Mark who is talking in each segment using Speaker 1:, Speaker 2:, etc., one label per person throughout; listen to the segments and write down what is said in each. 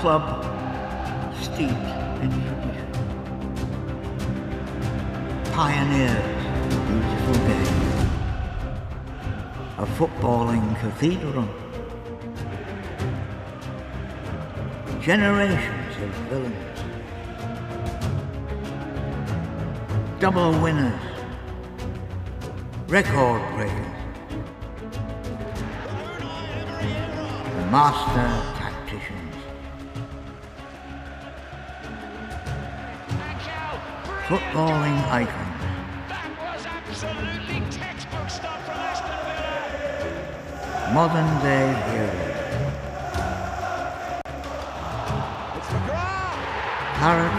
Speaker 1: club steeped in tradition. Pioneers of the beautiful game. A footballing cathedral. Generations of villains. Double winners. Record breakers. The master tacticians. Footballing icons.
Speaker 2: That was absolutely textbook stuff from Aston Villa.
Speaker 1: Modern day heroes.
Speaker 2: It's McGrath.
Speaker 1: Claret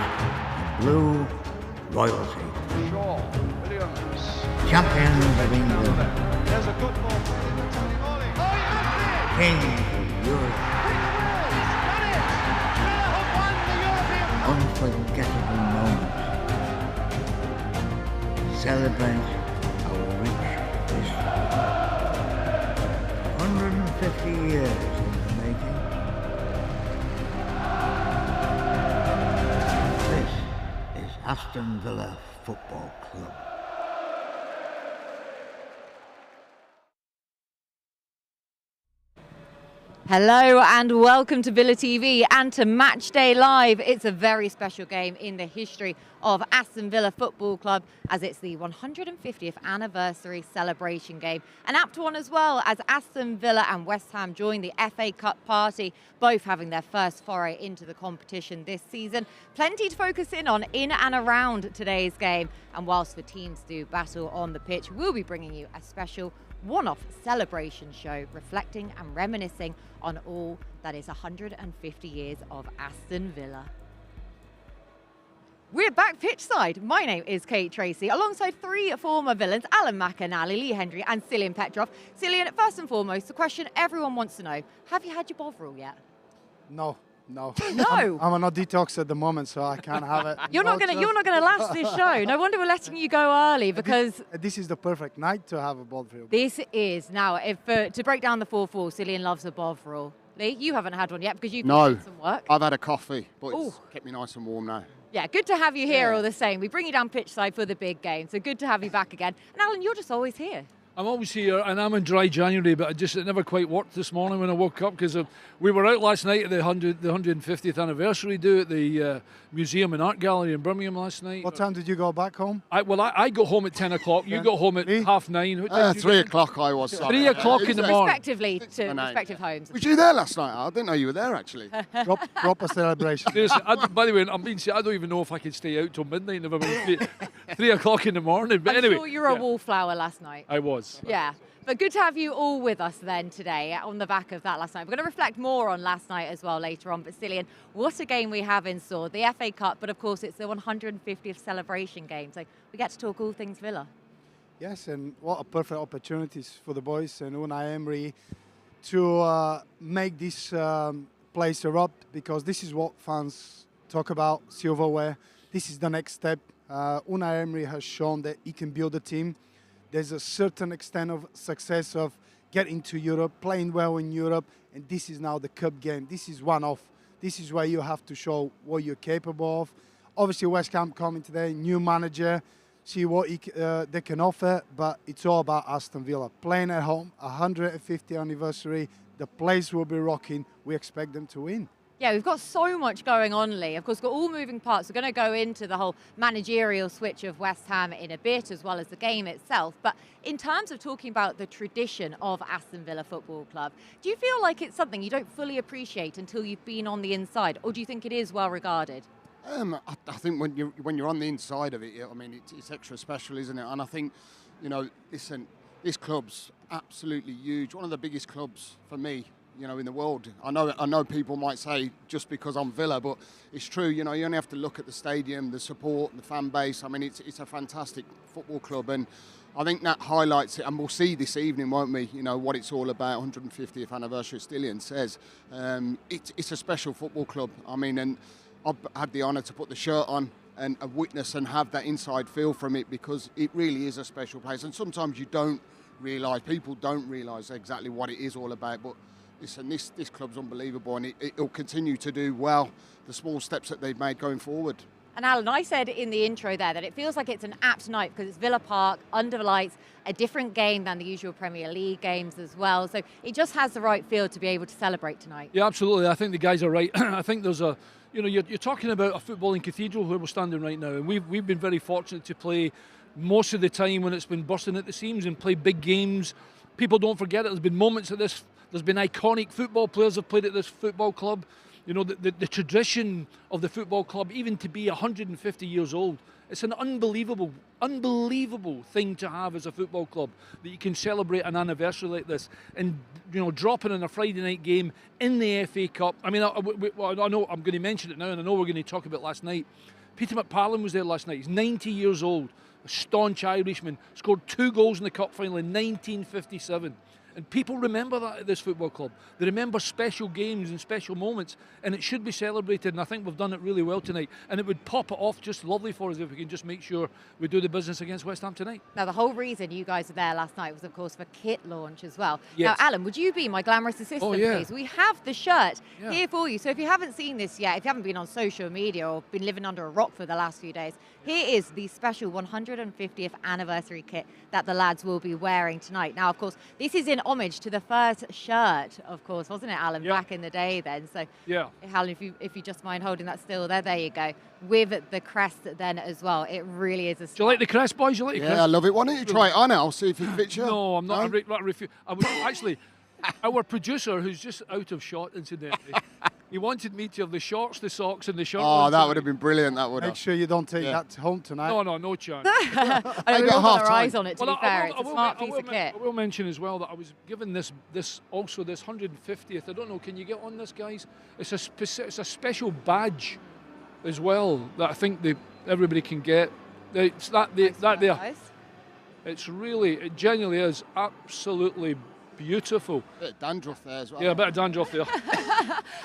Speaker 1: and blue royalty.
Speaker 2: Shaw, Williams.
Speaker 1: Champions of England.
Speaker 2: There's a good ball.
Speaker 1: Kings of Europe. Unforgettable moments. Celebrate our rich history. 150 years in the making. This is Aston Villa Football Club.
Speaker 3: Hello and welcome to Villa TV and to Matchday Live. It's a very special game in the history of Aston Villa Football Club, as it's the 150th anniversary celebration game. An apt one as well, as Aston Villa and West Ham join the FA Cup party, both having their first foray into the competition this season. Plenty to focus in on in and around today's game. And whilst the teams do battle on the pitch, we'll be bringing you a special one-off celebration show reflecting and reminiscing on all that is 150 years of Aston Villa. We're back pitchside. My name is Kate Tracey, alongside three former villains, Alan McInally, Lee Hendry and Cillian Petrov. Cillian, first and foremost, the question everyone wants to know, have you had your Bovril yet?
Speaker 4: No.
Speaker 3: No.
Speaker 4: I'm on a detox at the moment, so I can't have it.
Speaker 3: You're not gonna last this show. No wonder we're letting you go early, because
Speaker 4: this is the perfect night to have a Bovril.
Speaker 3: This is. Now, to break down the 4-4, Cillian loves a Bovril. Lee, you haven't had one yet because you've been doing some work.
Speaker 5: I've had a coffee, but it's kept me nice and warm now.
Speaker 3: Yeah, good to have you here all the same. We bring you down pitchside for the big game, so good to have you back again. And Alan, you're just always here.
Speaker 6: I'm always here, and I'm in dry January, but it never quite worked this morning when I woke up, because we were out last night at the 150th anniversary do at the Museum and Art Gallery in Birmingham last night.
Speaker 4: What time did you go back home?
Speaker 6: I got home at 10 o'clock. You got home at 9:30.
Speaker 5: 3 o'clock I was.
Speaker 6: 3 o'clock in the morning.
Speaker 3: Respectively to respective homes.
Speaker 5: Was you there last night? I didn't know you were there, actually.
Speaker 4: Proper celebration.
Speaker 6: By the way, I'm being serious, I don't even know if I could stay out till midnight, never mind 3 o'clock in the morning. But
Speaker 3: I'm
Speaker 6: anyway,
Speaker 3: sure you were a wallflower last night.
Speaker 6: I was.
Speaker 3: Yeah. But good to have you all with us then today on the back of that last night. We're going to reflect more on last night as well later on. But Cillian, what a game we have in store. The FA Cup, but of course it's the 150th celebration game. So we get to talk all things Villa.
Speaker 4: Yes, and what a perfect opportunity for the boys and Unai Emery to make this place erupt, because this is what fans talk about, silverware. This is the next step. Unai Emery has shown that he can build a team. There's a certain extent of success of getting to Europe, playing well in Europe, and this is now the cup game. This is one-off. This is where you have to show what you're capable of. Obviously, West Ham coming today, new manager, see what they can offer, but it's all about Aston Villa. Playing at home, 150th anniversary, the place will be rocking. We expect them to win.
Speaker 3: Yeah, we've got so much going on, Lee. Of course, we've got all moving parts. We're going to go into the whole managerial switch of West Ham in a bit, as well as the game itself. But in terms of talking about the tradition of Aston Villa Football Club, do you feel like it's something you don't fully appreciate until you've been on the inside, or do you think it is well regarded?
Speaker 5: I think when you're on the inside of it, I mean, it's extra special, isn't it? And I think, listen, this club's absolutely huge. One of the biggest clubs for me, in the world. I know people might say just because I'm Villa, but it's true. You only have to look at the stadium, the support, the fan base. I mean, it's a fantastic football club, and I think that highlights it. And we'll see this evening, won't we? What it's all about. 150th anniversary, as Cillian says. It's a special football club. I mean, and I've had the honour to put the shirt on and witness and have that inside feel from it, because it really is a special place. And sometimes people don't realise exactly what it is all about, but listen, this club's unbelievable, and it'll continue to do well, the small steps that they've made going forward.
Speaker 3: And Alan, I said in the intro there that it feels like it's an apt night because it's Villa Park, under the lights, a different game than the usual Premier League games as well. So it just has the right feel to be able to celebrate tonight.
Speaker 6: Yeah, absolutely. I think the guys are right. I think there's a, you're talking about a footballing cathedral where we're standing right now, and we've been very fortunate to play most of the time when it's been bursting at the seams and play big games. People don't forget it. There's been moments at this. There's been iconic football players have played at this football club. The tradition of the football club, even to be 150 years old, it's an unbelievable thing to have as a football club, that you can celebrate an anniversary like this and dropping in a Friday night game in the FA Cup. I mean, I know I'm going to mention it now, and I know we're going to talk about last night. Peter McParland was there last night. He's 90 years old, a staunch Irishman, scored 2 goals in the cup final in 1957. And people remember that at this football club. They remember special games and special moments, and it should be celebrated, and I think we've done it really well tonight. And it would pop it off just lovely for us if we can just make sure we do the business against West Ham tonight.
Speaker 3: Now, the whole reason you guys were there last night was, of course, for kit launch as well.
Speaker 6: Yes.
Speaker 3: Now, Alan, would you be my glamorous assistant, please? We have the shirt here for you. So if you haven't seen this yet, if you haven't been on social media or been living under a rock for the last few days, here is the special 150th anniversary kit that the lads will be wearing tonight. Now, of course, this is in homage to the first shirt, of course, wasn't it, Alan, back in the day then? So, Alan, if you just mind holding that still there you go, with the crest then as well. It really is a style.
Speaker 6: Do you like the crest, boys? You like the crest?
Speaker 5: Yeah, I love it. Why don't you try it on? I'll see if it fits you.
Speaker 6: No, I'm not. I was actually, our producer, who's just out of shot, incidentally, he wanted me to have the shorts, the socks, and the shirt.
Speaker 5: Oh, that would have been brilliant. That would have.
Speaker 4: Make sure you don't take that home tonight.
Speaker 6: No chance.
Speaker 3: I mean, we've all got our eyes on it, to be fair. It's a smart piece of kit.
Speaker 6: I will mention as well that I was given this 150th. I don't know. Can you get on this, guys? It's a special badge as well that I think everybody can get. It's that there. It's really, it genuinely is absolutely beautiful.
Speaker 5: A bit of dandruff there as well.
Speaker 6: Yeah, a bit of dandruff there.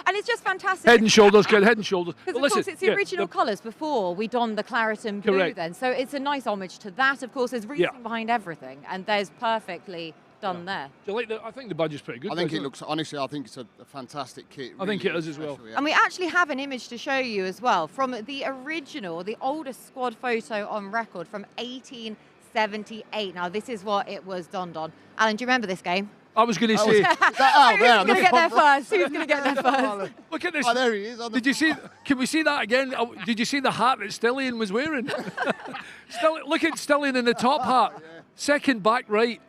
Speaker 3: And it's just fantastic.
Speaker 6: Head and shoulders, good, head and shoulders.
Speaker 3: Because of course it's the original colours before we donned the claret and blue then. So it's a nice homage to that. Of course, there's reason behind everything, and there's perfectly done there.
Speaker 6: Do you like I think the badge is pretty good.
Speaker 5: I think it looks, honestly, I think it's a fantastic kit.
Speaker 6: I think it is as well.
Speaker 3: And we actually have an image to show you as well from the original, the oldest squad photo on record from 1878. Now, this is what it was donned on. Alan, do you remember this game?
Speaker 6: I was going to say.
Speaker 3: Who's going to get there first? Who's going to get there first?
Speaker 6: Look at this.
Speaker 5: Oh, there he is.
Speaker 6: Did you see? Can we see that again? Did you see the hat that Stillian was wearing? Look at Stillian in the top hat. Second back right.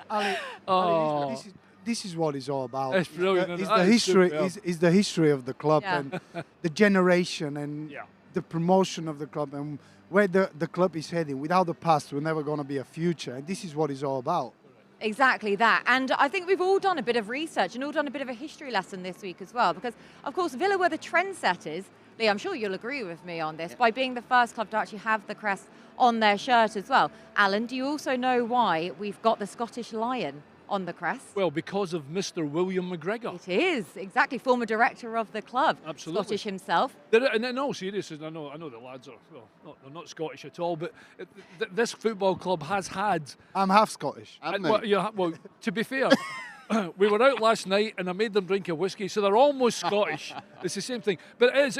Speaker 4: Ali, this is what it's all about.
Speaker 6: It's brilliant.
Speaker 4: It's the history. Is the history of the club and the generation and the promotion of the club and where the club is heading. Without the past, we're never going to be a future. And this is what it's all about.
Speaker 3: Exactly that. And I think we've all done a bit of research and all done a bit of a history lesson this week as well, because of course Villa were the trendsetters. Lee, I'm sure you'll agree with me on this, by being the first club to actually have the crest on their shirt as well. Alan, do you also know why we've got the Scottish Lion on the crest?
Speaker 6: Well, because of Mr. William McGregor.
Speaker 3: It is, exactly, former director of the club.
Speaker 6: Absolutely.
Speaker 3: Scottish himself.
Speaker 6: And in all seriousness, I know the lads are, well, they're not Scottish at all, but this football club has had...
Speaker 4: I'm half Scottish.
Speaker 6: Well, to be fair, we were out last night and I made them drink a whiskey, so they're almost Scottish. It's the same thing. But it is,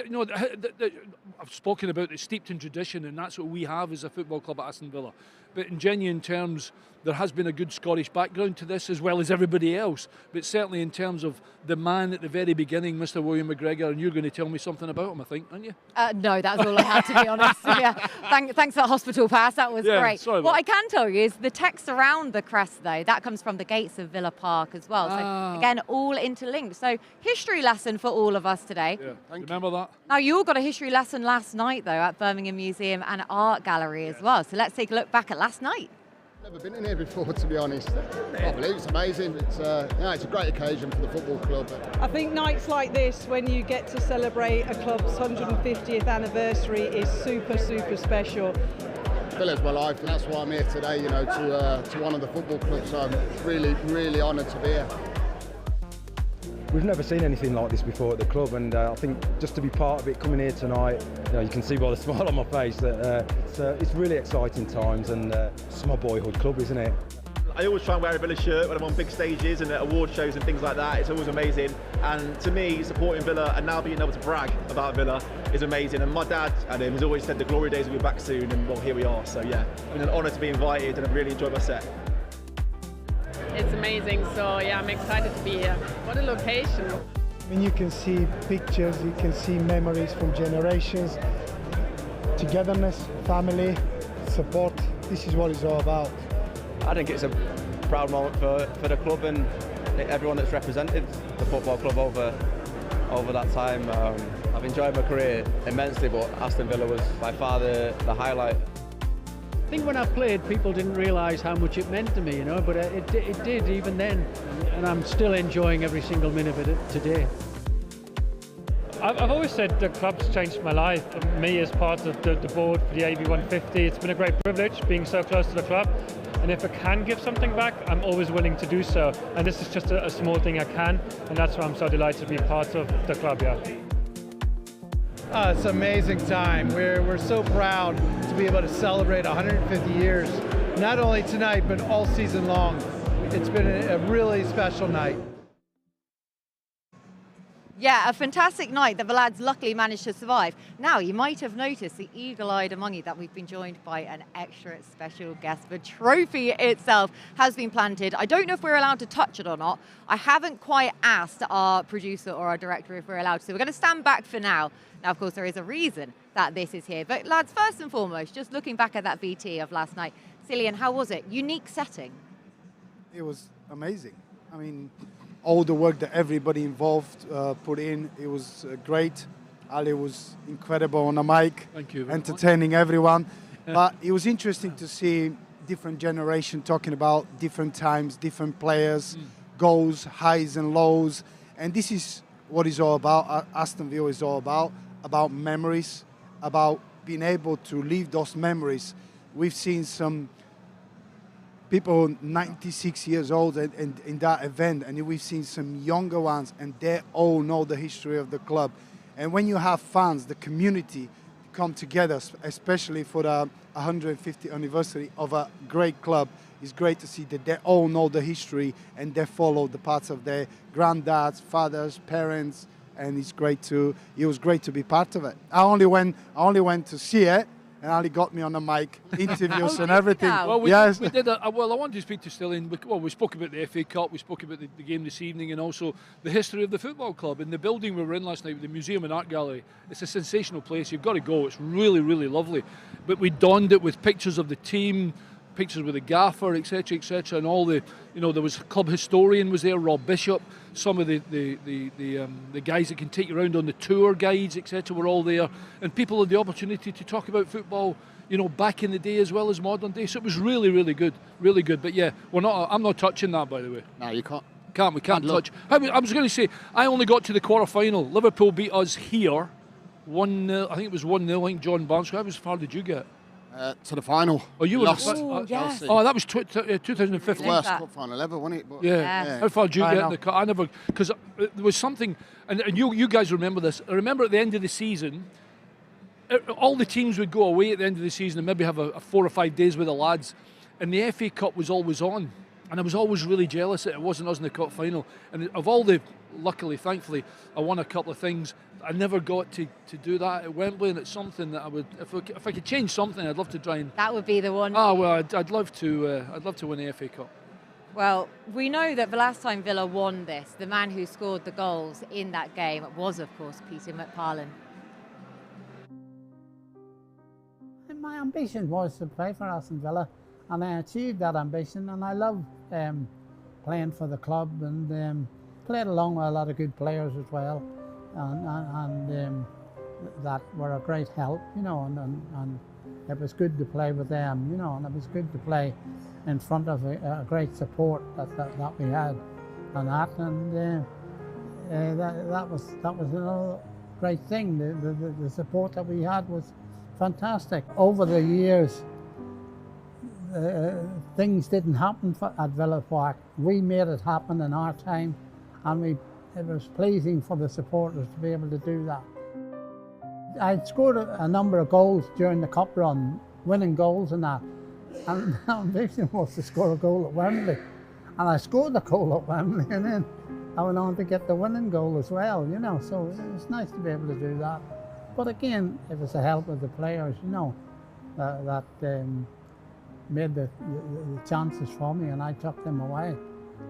Speaker 6: I've spoken about it, steeped in tradition, and that's what we have as a football club at Aston Villa. But in genuine terms, there has been a good Scottish background to this as well as everybody else. But certainly in terms of the man at the very beginning, Mr. William McGregor, and you're going to tell me something about him, I think, aren't you?
Speaker 3: No, that's all I had, to be honest. Yeah, thanks for the hospital pass. That was great.
Speaker 6: Sorry
Speaker 3: what I can tell you is the text around the crest, though, that comes from the gates of Villa Park as well. So again, all interlinked. So history lesson for all of us today.
Speaker 6: Yeah, remember that?
Speaker 3: Now, you all got a history lesson last night, though, at Birmingham Museum and Art Gallery as well. So let's take a look back at last night.
Speaker 5: Never been in here before, to be honest. I believe it's amazing. It's a great occasion for the football club.
Speaker 7: I think nights like this, when you get to celebrate a club's 150th anniversary, is super, super special.
Speaker 5: Villa's my life, and that's why I'm here today, to one of the football clubs. So I'm really, really honoured to be here.
Speaker 8: We've never seen anything like this before at the club, and I think just to be part of it, coming here tonight, you can see by the smile on my face that it's really exciting times, and it's my boyhood club, isn't it?
Speaker 9: I always try and wear a Villa shirt when I'm on big stages and at award shows and things like that. It's always amazing. And to me, supporting Villa and now being able to brag about Villa is amazing. And my dad and him has always said the glory days will be back soon, and well, here we are. So yeah, it's been an honour to be invited, and I've really enjoyed my set.
Speaker 10: It's amazing, so yeah, I'm excited to be here. What a location.
Speaker 11: When you can see pictures, you can see memories from generations, togetherness, family, support. This is what it's all about.
Speaker 12: I think it's a proud moment for the club and everyone that's represented the football club over that time. I've enjoyed my career immensely, but Aston Villa was by far the highlight.
Speaker 13: I think when I played, people didn't realise how much it meant to me, you know, but it did even then, and I'm still enjoying every single minute of it today.
Speaker 14: I've always said the club's changed my life. Me as part of the board for the AB 150, it's been a great privilege being so close to the club. And if I can give something back, I'm always willing to do so. And this is just a small thing I can, and that's why I'm so delighted to be part of the club, yeah.
Speaker 15: Oh, it's an amazing time. We're so proud to be able to celebrate 150 years, not only tonight, but all season long. It's been a really special night.
Speaker 3: Yeah, a fantastic night that the lads luckily managed to survive. Now, you might have noticed, the eagle-eyed among you, that we've been joined by an extra special guest. The trophy itself has been planted. I don't know if we're allowed to touch it or not. I haven't quite asked our producer or our director if we're allowed to. So we're going to stand back for now. Now, of course, there is a reason that this is here. But lads, first and foremost, just looking back at that VT of last night, Cillian, how was it? Unique setting.
Speaker 4: It was amazing. I mean, all the work that everybody involved put in, it was great. Ali was incredible on the mic.
Speaker 6: Thank you.
Speaker 4: Entertaining everyone. But it was interesting to see different generation talking about different times, different players, goals, highs and lows. And this is what it's all about. Aston Villa is all about memories, about being able to live those memories. We've seen some people 96 years old in that event, and we've seen some younger ones, and they all know the history of the club. And when you have fans, the community come together, especially for the 150th anniversary of a great club, it's great to see that they all know the history and they follow the paths of their granddads, fathers, parents, and it was great to be part of it. I only went to see it, and Ali got me on the mic, interviews and everything.
Speaker 6: Well,
Speaker 4: yes.
Speaker 6: we did. Well, I wanted to speak to Cillian. We spoke about the FA Cup, we spoke about the game this evening, and also the history of the football club. And the building we were in last night, the Museum and Art Gallery, it's a sensational place. You've got to go. It's really, really lovely. But we donned it with pictures of the team, pictures with the gaffer, etc., etc., and all the, there was a club historian was there, Rob Bishop, some of the guys that can take you around on the tour guides, etc., were all there, and people had the opportunity to talk about football, back in the day as well as modern day. So it was really, really good, really good. But yeah, I'm not touching that, by the way.
Speaker 5: No, you can't.
Speaker 6: We can't touch. I was going to say, I only got to the quarter-final. Liverpool beat us here, 1-0. I think it was 1-0. I think John Barnes. How far did you get?
Speaker 5: To the final.
Speaker 6: Oh, you were
Speaker 5: lost.
Speaker 3: Yes.
Speaker 6: Oh, that was 2015.
Speaker 5: Worst cup final ever, wasn't it? But
Speaker 6: yeah. How far did you get in the cup? I never, because there was something, and you guys remember this. I remember at the end of the season, all the teams would go away at the end of the season and maybe have a 4 or 5 days with the lads, and the FA Cup was always on. And I was always really jealous that it wasn't us in the cup final. And of all luckily, thankfully, I won a couple of things. I never got to do that at Wembley, and it's something that I would, if I could change something, I'd love to try and.
Speaker 3: That would be the one.
Speaker 6: Oh well, I'd love to win the FA Cup.
Speaker 3: Well, we know that the last time Villa won this, the man who scored the goals in that game was, of course, Peter McParland.
Speaker 16: My ambition was to play for Aston Villa, and I achieved that ambition, and I love playing for the club, and played along with a lot of good players as well, and that were a great help, and it was good to play with them, and it was good to play in front of a great support that we had, and that was another great thing. The support that we had was fantastic. Over the years, things didn't happen at Villa Park. We made it happen in our time, and it was pleasing for the supporters to be able to do that. I scored a number of goals during the cup run, winning goals and that. And my ambition was to score a goal at Wembley. And I scored the goal at Wembley, and then I went on to get the winning goal as well, you know, so it's nice to be able to do that. But again, it was the help of the players, you know, that made the chances for me, and I took them away,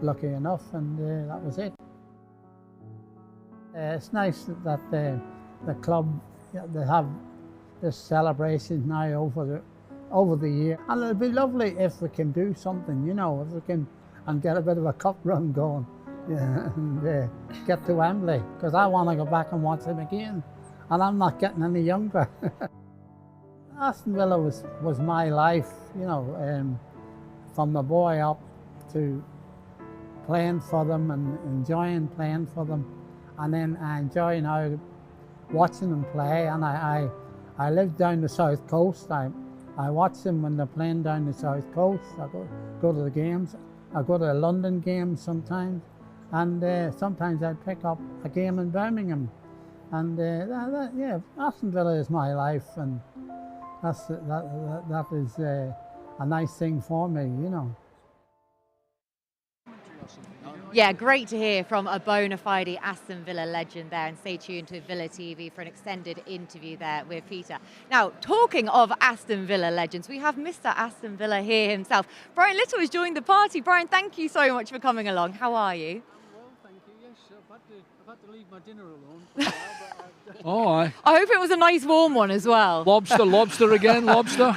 Speaker 16: lucky enough, and that was it. It's nice that the club, they have this celebration now over the year, and it'll be lovely if we can do something, you know, if we can and get a bit of a cup run going, yeah, and get to Wembley, because I want to go back and watch them again, and I'm not getting any younger. Aston Villa was my life, you know, from the boy up to playing for them and enjoying playing for them, and then I enjoy now watching them play. And I live down the south coast. I watch them when they're playing down the south coast. I go to the games. I go to London games sometimes, and sometimes I pick up a game in Birmingham. And yeah, Aston Villa is my life, and that is a nice thing for me, you know.
Speaker 3: Yeah, great to hear from a bona fide Aston Villa legend there, and stay tuned to Villa TV for an extended interview there with Peter. Now, talking of Aston Villa legends, we have Mr. Aston Villa here himself. Brian Little has joined the party. Brian, thank you so much for coming along. How are you?
Speaker 13: Well, thank you. Yes, I've had to leave my dinner alone.
Speaker 6: Oh, aye.
Speaker 3: I hope it was a nice warm one as well.
Speaker 6: Lobster again, lobster.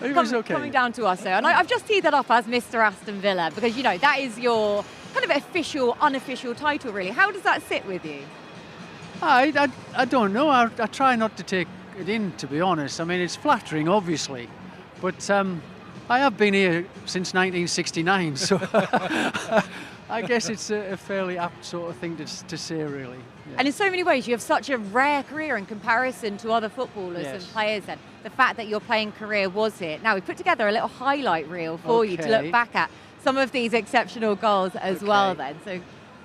Speaker 13: It was okay.
Speaker 3: Coming down to us there, and I've just teed that up as Mr. Aston Villa, because, you know, that is your kind of official, unofficial title, really. How does that sit with you?
Speaker 13: I don't know. I try not to take it in, to be honest. I mean, it's flattering, obviously, but I have been here since 1969, so I guess it's a fairly apt sort of thing to say, really. Yeah.
Speaker 3: And in so many ways, you have such a rare career in comparison to other footballers and players. And the fact that your playing career was here. Now, we put together a little highlight reel for you to look back at some of these exceptional goals as well then. So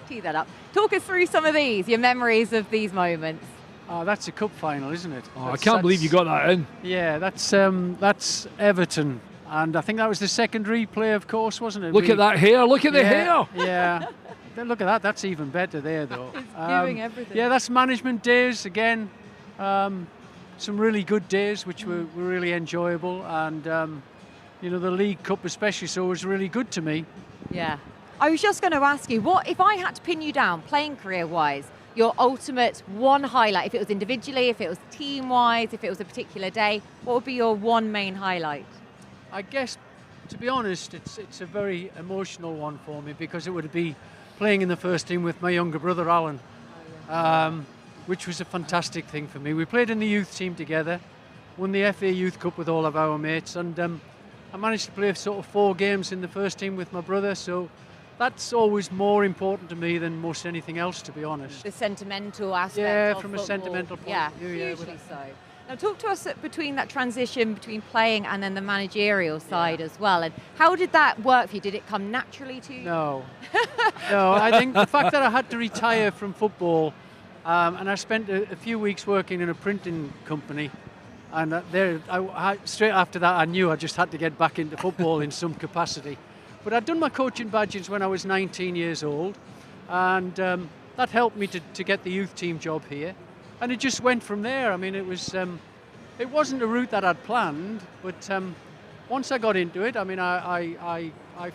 Speaker 3: tee that up. Talk us through some of these, your memories of these moments.
Speaker 13: Oh, that's a cup final, isn't it?
Speaker 6: Oh, I can't believe you got that in.
Speaker 13: Yeah, that's Everton. And I think that was the second replay, of course, wasn't it?
Speaker 6: Look at that hair, look at the hair.
Speaker 13: Yeah. Look at that, that's even better there, though.
Speaker 3: It's giving everything.
Speaker 13: Yeah, that's management days, again. Some really good days, which were really enjoyable. And, you know, the League Cup especially, so it was really good to me.
Speaker 3: Yeah. I was just going to ask you, what if I had to pin you down, playing career-wise, your ultimate one highlight, if it was individually, if it was team-wise, if it was a particular day, what would be your one main highlight?
Speaker 13: I guess, to be honest, it's a very emotional one for me, because it would be playing in the first team with my younger brother Alan, which was a fantastic thing for me. We played in the youth team together, won the FA Youth Cup with all of our mates, and I managed to play sort of 4 games in the first team with my brother, so that's always more important to me than most anything else, to be honest.
Speaker 3: The sentimental aspect of
Speaker 13: from
Speaker 3: football.
Speaker 13: A sentimental point of view.
Speaker 3: Yeah, hugely so. Now, talk to us between that transition between playing and then the managerial side as well. And how did that work for you? Did it come naturally to you?
Speaker 13: No. No, I think the fact that I had to retire from football, and I spent a few weeks working in a printing company, and straight after that I knew I just had to get back into football in some capacity. But I'd done my coaching badges when I was 19 years old, and that helped me to get the youth team job here. And it just went from there. I mean, it wasn't a route that I'd planned, but once I got into it, I mean, I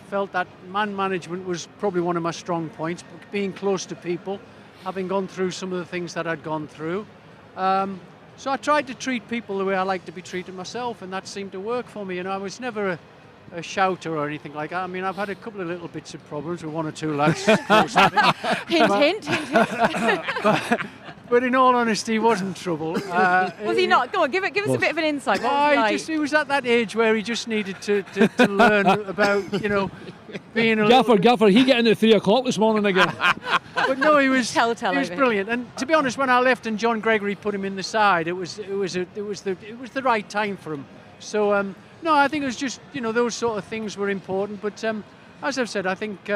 Speaker 13: felt that man management was probably one of my strong points, being close to people, having gone through some of the things that I'd gone through. So I tried to treat people the way I like to be treated myself, and that seemed to work for me. And I was never a shouter or anything like that. I mean, I've had a couple of little bits of problems with 1 or 2 lads.
Speaker 3: Hint.
Speaker 13: But in all honesty, he wasn't trouble.
Speaker 3: Was he not? Go on, give us a bit of an insight. What was he like?
Speaker 13: He was at that age where he just needed to learn about, you know, being a
Speaker 6: Gaffer, he getting at 3 o'clock this morning again.
Speaker 13: But no, he was brilliant. And to be honest, when I left and John Gregory put him in the side, it was the right time for him. So no, I think it was just, you know, those sort of things were important. But as I've said, I think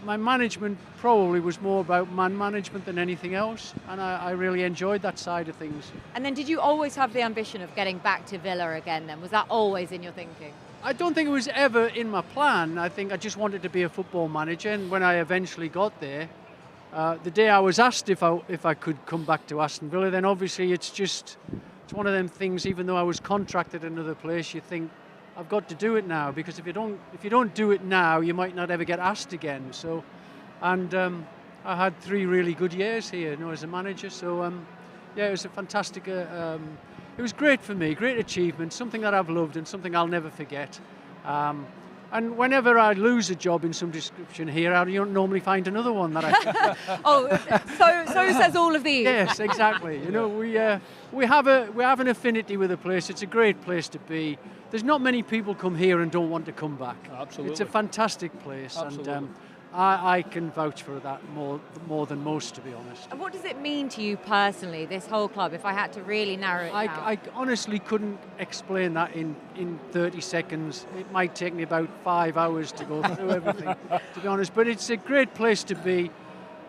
Speaker 13: my management probably was more about man management than anything else, and I really enjoyed that side of things.
Speaker 3: And then did you always have the ambition of getting back to Villa again then? Was that always in your thinking?
Speaker 13: I don't think it was ever in my plan. I think I just wanted to be a football manager, and when I eventually got there, the day I was asked if I could come back to Aston Villa, then obviously it's one of them things. Even though I was contracted in another place, you think I've got to do it now, because if you don't do it now, you might not ever get asked again. So, and I had 3 really good years here, as a manager. So yeah, it was a fantastic. It was great for me, great achievement, something that I've loved and something I'll never forget. And whenever I lose a job in some description here, I don't normally find another one that I.
Speaker 3: so says all of these.
Speaker 13: Yes, exactly. We have an affinity with the place. It's a great place to be. There's not many people come here and don't want to come back.
Speaker 6: Absolutely.
Speaker 13: It's a fantastic place.
Speaker 6: Absolutely.
Speaker 13: And I can vouch for that more than most, to be honest.
Speaker 3: And what does it mean to you personally, this whole club, if I had to really narrow it down?
Speaker 13: I honestly couldn't explain that in 30 seconds. It might take me about 5 hours to go through everything, to be honest. But it's a great place to be.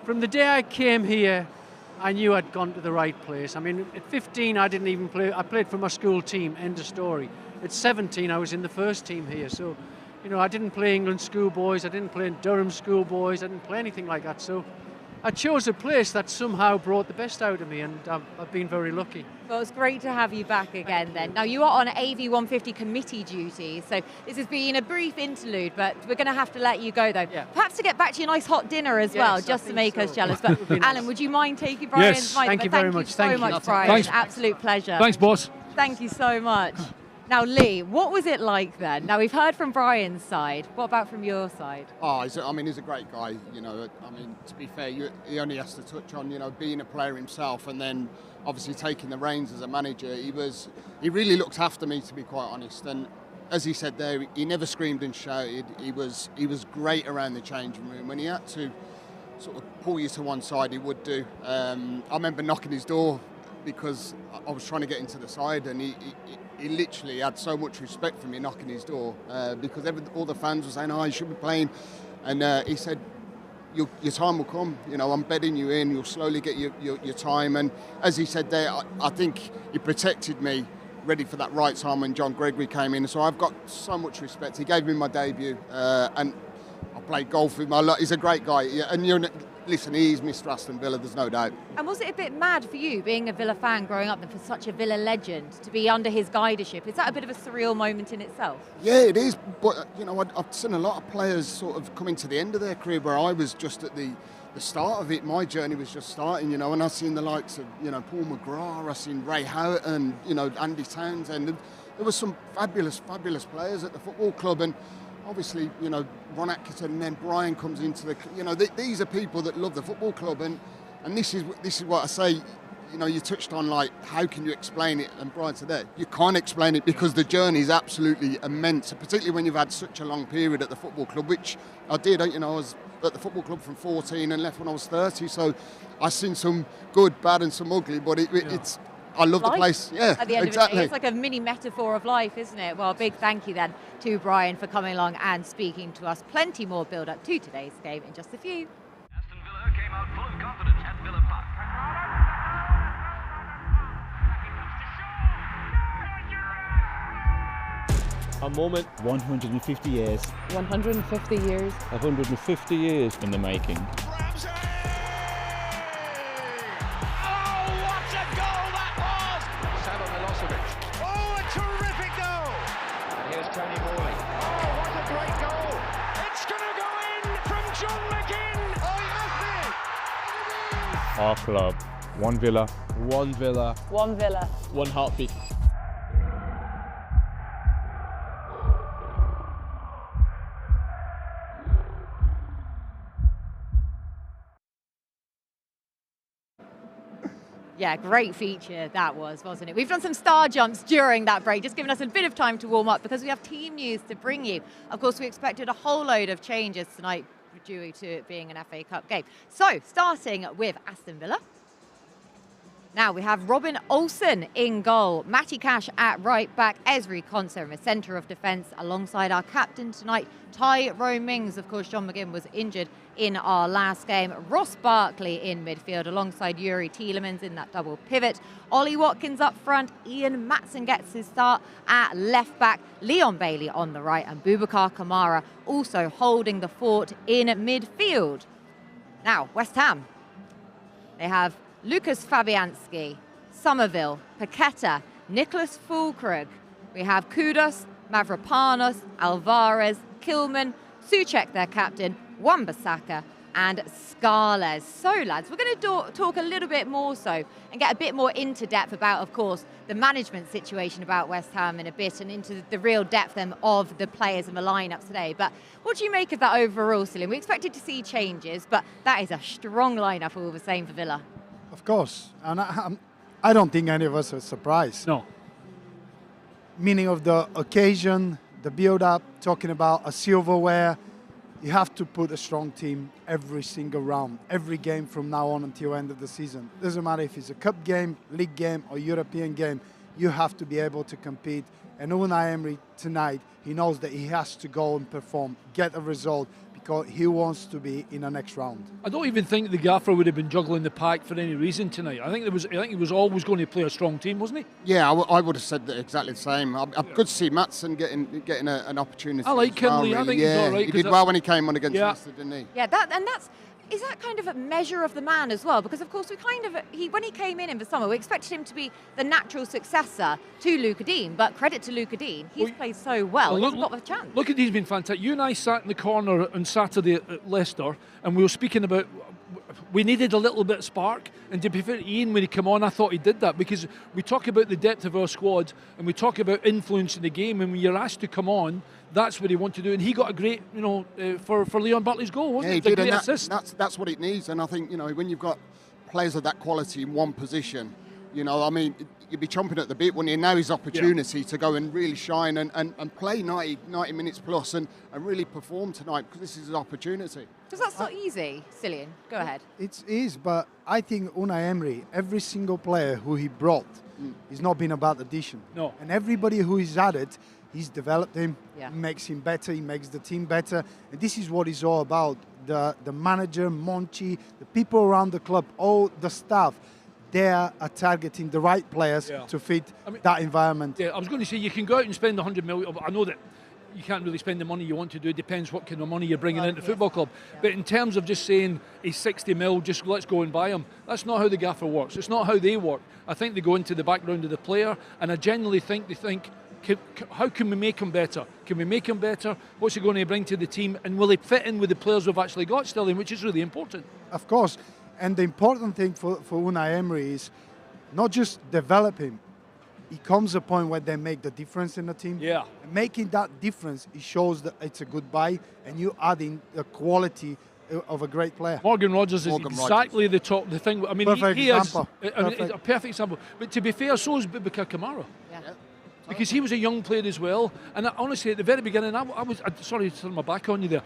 Speaker 13: From the day I came here, I knew I'd gone to the right place. I mean, at 15, I didn't even play. I played for my school team, end of story. At 17, I was in the first team here. So, I didn't play England schoolboys, I didn't play Durham schoolboys, I didn't play anything like that. So I chose a place that somehow brought the best out of me, and I've been very lucky.
Speaker 3: Well, it's great to have you back again then. Now, you are on AV 150 committee duty, so this has been a brief interlude, but we're going to have to let you go, though. Yeah. Perhaps to get back to your nice hot dinner as well, just to make us jealous. But Alan, would you mind taking Brian's mic?
Speaker 13: Thank you very much.
Speaker 3: Thank you so much, Brian.
Speaker 6: Thanks.
Speaker 3: It's an absolute pleasure.
Speaker 6: Thanks, boss.
Speaker 3: Thank you so much. Now, Lee, what was it like then? Now, we've heard from Brian's side. What about from your side?
Speaker 5: He's a great guy. To be fair, he only has to touch on, being a player himself, and then obviously taking the reins as a manager. He really looked after me, to be quite honest. And as he said there, he never screamed and shouted. He was great around the changing room. When he had to sort of pull you to one side, he would do. I remember knocking his door because I was trying to get into the side, and he literally had so much respect for me knocking his door, because all the fans were saying, you should be playing. And he said, your time will come. I'm bedding you in. You'll slowly get your time. And as he said there, I think he protected me, ready for that right time when John Gregory came in. So I've got so much respect. He gave me my debut, and I played golf with him. He's a great guy. And listen, he's Mr. Aston Villa, there's no doubt. And
Speaker 3: was it a bit mad for you, being a Villa fan growing up, and for such a Villa legend to be under his guideship? Is that a bit of a surreal moment in itself?
Speaker 5: Yeah, it is. But, I've seen a lot of players sort of coming to the end of their career where I was just at the start of it. My journey was just starting, and I've seen the likes of, Paul McGrath, I've seen Ray Houghton, Andy Townsend. And there were some fabulous players at the football club. And obviously, Ron Atkinson, and then Brian comes into the. These are people that love the football club, and this is what I say. You touched on, like, how can you explain it? And Brian said that you can't explain it, because the journey is absolutely immense, particularly when you've had such a long period at the football club, which I did. I was at the football club from 14 and left when I was 30, so I've seen some good, bad, and some ugly. But it's. I love the place. Yeah,
Speaker 3: at the end
Speaker 5: exactly.
Speaker 3: Of the day, it's like a mini metaphor of life, isn't it? Well, a big thank you then to Brian for coming along and speaking to us. Plenty more build-up to today's game in just a few.
Speaker 2: Aston Villa came out full of confidence at Villa Park.
Speaker 17: A moment, 150 years.
Speaker 18: 150 years.
Speaker 17: 150 years in the making. Our club. One Villa.
Speaker 18: One Villa. One Villa.
Speaker 17: One heartbeat.
Speaker 3: Yeah, great feature that was, wasn't it? We've done some star jumps during that break, just giving us a bit of time to warm up, because we have team news to bring you. Of course, we expected a whole load of changes tonight due to it being an FA Cup game. So, starting with Aston Villa. Now we have Robin Olsen in goal, Matty Cash at right back, Esri Konsa in the centre of defence alongside our captain tonight, Tyrone Mings. Of course, John McGinn was injured in our last game. Ross Barkley in midfield alongside Yuri Tielemans in that double pivot. Ollie Watkins up front, Ian Matson gets his start at left back, Leon Bailey on the right and Boubacar Kamara also holding the fort in midfield. Now, West Ham, they have Lucas Fabianski, Somerville, Paqueta, Nicholas Fulkrug. We have Kudus, Mavropanos, Alvarez, Kilman, Souček, their captain, Wan-Bissaka and Scarles. So, lads, we're going to talk a little bit more so and get a bit more into depth about, of course, the management situation about West Ham in a bit and into the real depth of the players and the lineups today. But what do you make of that overall, Celine? We expected to see changes, but that is a strong lineup all the same for Villa.
Speaker 4: Of course, and I don't think any of us are surprised.
Speaker 6: No.
Speaker 4: Meaning of the occasion, the build-up, talking about a silverware, you have to put a strong team every single round, every game from now on until end of the season. Doesn't matter if it's a cup game, league game, or European game, you have to be able to compete. And Unai Emery tonight, he knows that he has to go and perform, get a result, because he wants to be in the next round.
Speaker 6: I don't even think the gaffer would have been juggling the pack for any reason tonight. I think he was always going to play a strong team, wasn't he?
Speaker 5: Yeah, I would have said that exactly the same. I'm good to see Maatsen getting an opportunity.
Speaker 6: I like him, Lee. I think he's all right.
Speaker 5: He did well when he came on against Leicester, didn't he?
Speaker 3: Yeah, is that kind of a measure of the man as well? Because, of course, when he came in the summer, we expected him to be the natural successor to Luca Dean. But credit to Luca Dean, he's played so well. He's got the chance.
Speaker 6: Look at he's been fantastic. You and I sat in the corner on Saturday at Leicester, and we were speaking about we needed a little bit of spark. And to be fair to Ian, when he came on, I thought he did that, because we talk about the depth of our squad and we talk about influencing the game. And when you're asked to come on, that's what he wanted to do, and he got a great, for Leon Bartley's goal, wasn't it?
Speaker 5: Yeah, he did,
Speaker 6: a great
Speaker 5: and
Speaker 6: assist.
Speaker 5: that's what it needs. And I think when you've got players of that quality in one position, you'd be chomping at the bit when you know his opportunity to go and really shine and play 90 minutes plus and really perform tonight, because this is his opportunity.
Speaker 3: Because that's not easy, Cillian. Go ahead.
Speaker 4: It is, but I think Unai Emery, every single player who he brought, he's not been a bad addition.
Speaker 6: No.
Speaker 4: And everybody who he's added, he's developed him,
Speaker 3: he
Speaker 4: makes him better, he makes the team better. And this is what it's all about. The manager, Monchi, the people around the club, all the staff, they are targeting the right players to fit that environment.
Speaker 6: Yeah, I was going to say, you can go out and spend 100 million. I know that you can't really spend the money you want to do. It depends what kind of money you're bringing into the football club. But in terms of just saying he's 60 mil, just let's go and buy him, that's not how the gaffer works. It's not how they work. I think they go into the background of the player, and I genuinely think they think, how can we make him better? Can we make him better? What's he going to bring to the team? And will he fit in with the players we've actually got still in, which is really important.
Speaker 4: Of course. And the important thing for Unai Emery is not just develop him. It comes a point where they make the difference in the team.
Speaker 6: Yeah.
Speaker 4: And making that difference, it shows that it's a good buy, and you adding the quality of a great player.
Speaker 6: Morgan Rogers is exactly the thing. I mean,
Speaker 4: perfect
Speaker 6: he
Speaker 4: example.
Speaker 6: Is a perfect example. But to be fair, so is Boubacar Kamara.
Speaker 3: Yeah.
Speaker 6: Because he was a young player as well. And honestly, at the very beginning, I was sorry to turn my back on you there.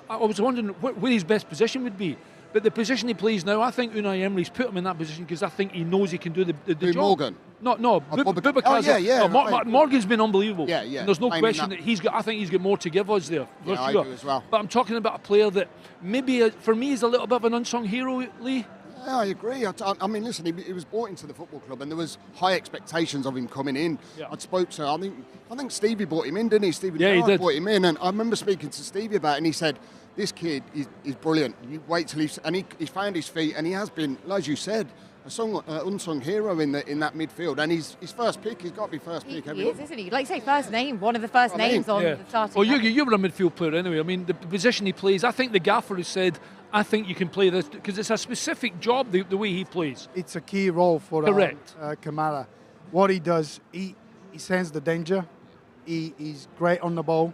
Speaker 6: I was wondering where his best position would be. But the position he plays now, I think Unai Emery's put him in that position because I think he knows he can do the job.
Speaker 5: Morgan?
Speaker 6: No, Boubacar. Morgan's been unbelievable.
Speaker 5: Yeah.
Speaker 6: And there's no question that I think he's got more to give us there.
Speaker 5: Yeah, I do as well.
Speaker 6: But I'm talking about a player that maybe, for me, is a little bit of an unsung hero, Lee.
Speaker 5: Yeah, I agree. I mean, listen, he was brought into the football club, and there was high expectations of him coming in. Yeah. I think Stevie brought him in, didn't he? Stevie
Speaker 6: did.
Speaker 5: Brought him in, and I remember speaking to Stevie about it, and he said, this kid is brilliant. You wait till he's found his feet, and he has been, as you said, unsung hero in that midfield. And his first pick, he's got to be first pick.
Speaker 3: He is, isn't he? Like you say, first name, one of the first names on the starting.
Speaker 6: Well, you were a midfield player anyway. I mean, the position he plays, I think the gaffer has said, I think you can play this, because it's a specific job, the way he plays.
Speaker 4: It's a key role for Kamara. What he does, he senses the danger. He's great on the ball.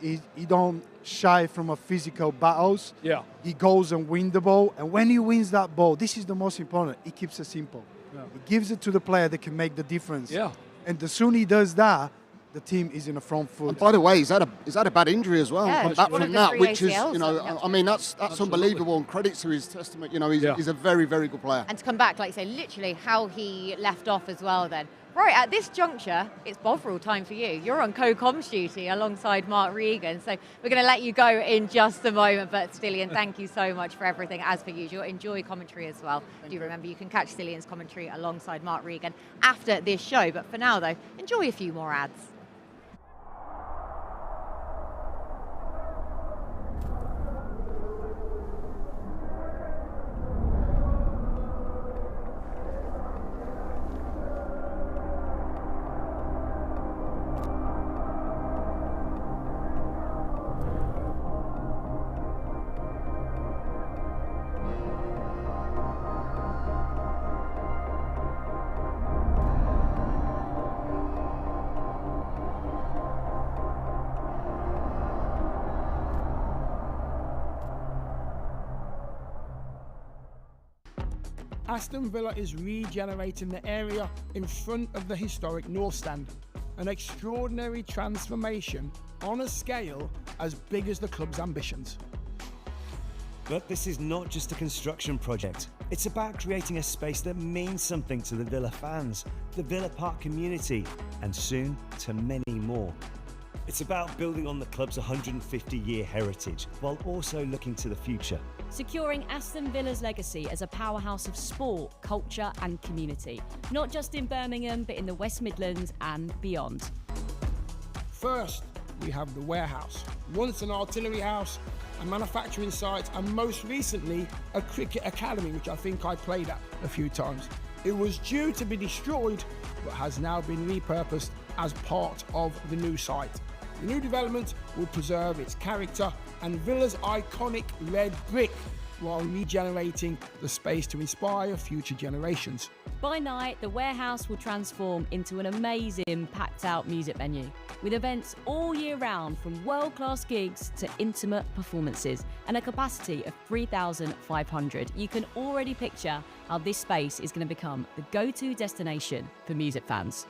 Speaker 4: He don't shy from a physical battles.
Speaker 6: Yeah.
Speaker 4: He goes and wins the ball, and when he wins that ball, this is the most important. He keeps it simple. Yeah. He gives it to the player that can make the difference.
Speaker 6: Yeah.
Speaker 4: And the sooner he does that, the team is in the front foot.
Speaker 5: And by the way, he's had a bad injury as well.
Speaker 3: Yeah,
Speaker 5: Come back from that, which is,
Speaker 3: ACLs,
Speaker 5: you know, I mean, that's unbelievable. And credit to his testament. You know, he's a very, very good player.
Speaker 3: And to come back, like you say, literally how he left off as well then. Right, at this juncture, it's Bovril time for you. You're on co-comms duty alongside Mark Regan, so we're going to let you go in just a moment. But Stillian, thank you so much for everything, as per usual. Enjoy commentary as well. Do remember, you can catch Stillian's commentary alongside Mark Regan after this show. But for now, though, enjoy a few more ads.
Speaker 19: Aston Villa is regenerating the area in front of the historic North Stand, an extraordinary transformation on a scale as big as the club's ambitions.
Speaker 20: But this is not just a construction project. It's about creating a space that means something to the Villa fans, the Villa Park community, and soon to many more. It's about building on the club's 150-year heritage while also looking to the future.
Speaker 21: Securing Aston Villa's legacy as a powerhouse of sport, culture and community, not just in Birmingham but in the West Midlands and beyond.
Speaker 19: First, we have the warehouse, once an artillery house, a manufacturing site, and most recently a cricket academy, which I think I played at a few times. It was due to be destroyed but has now been repurposed as part of the new site. The new development will preserve its character and Villa's iconic red brick while regenerating the space to inspire future generations.
Speaker 21: By night, the warehouse will transform into an amazing packed-out music venue with events all year round, from world-class gigs to intimate performances, and a capacity of 3,500. You can already picture how this space is going to become the go-to destination for music fans.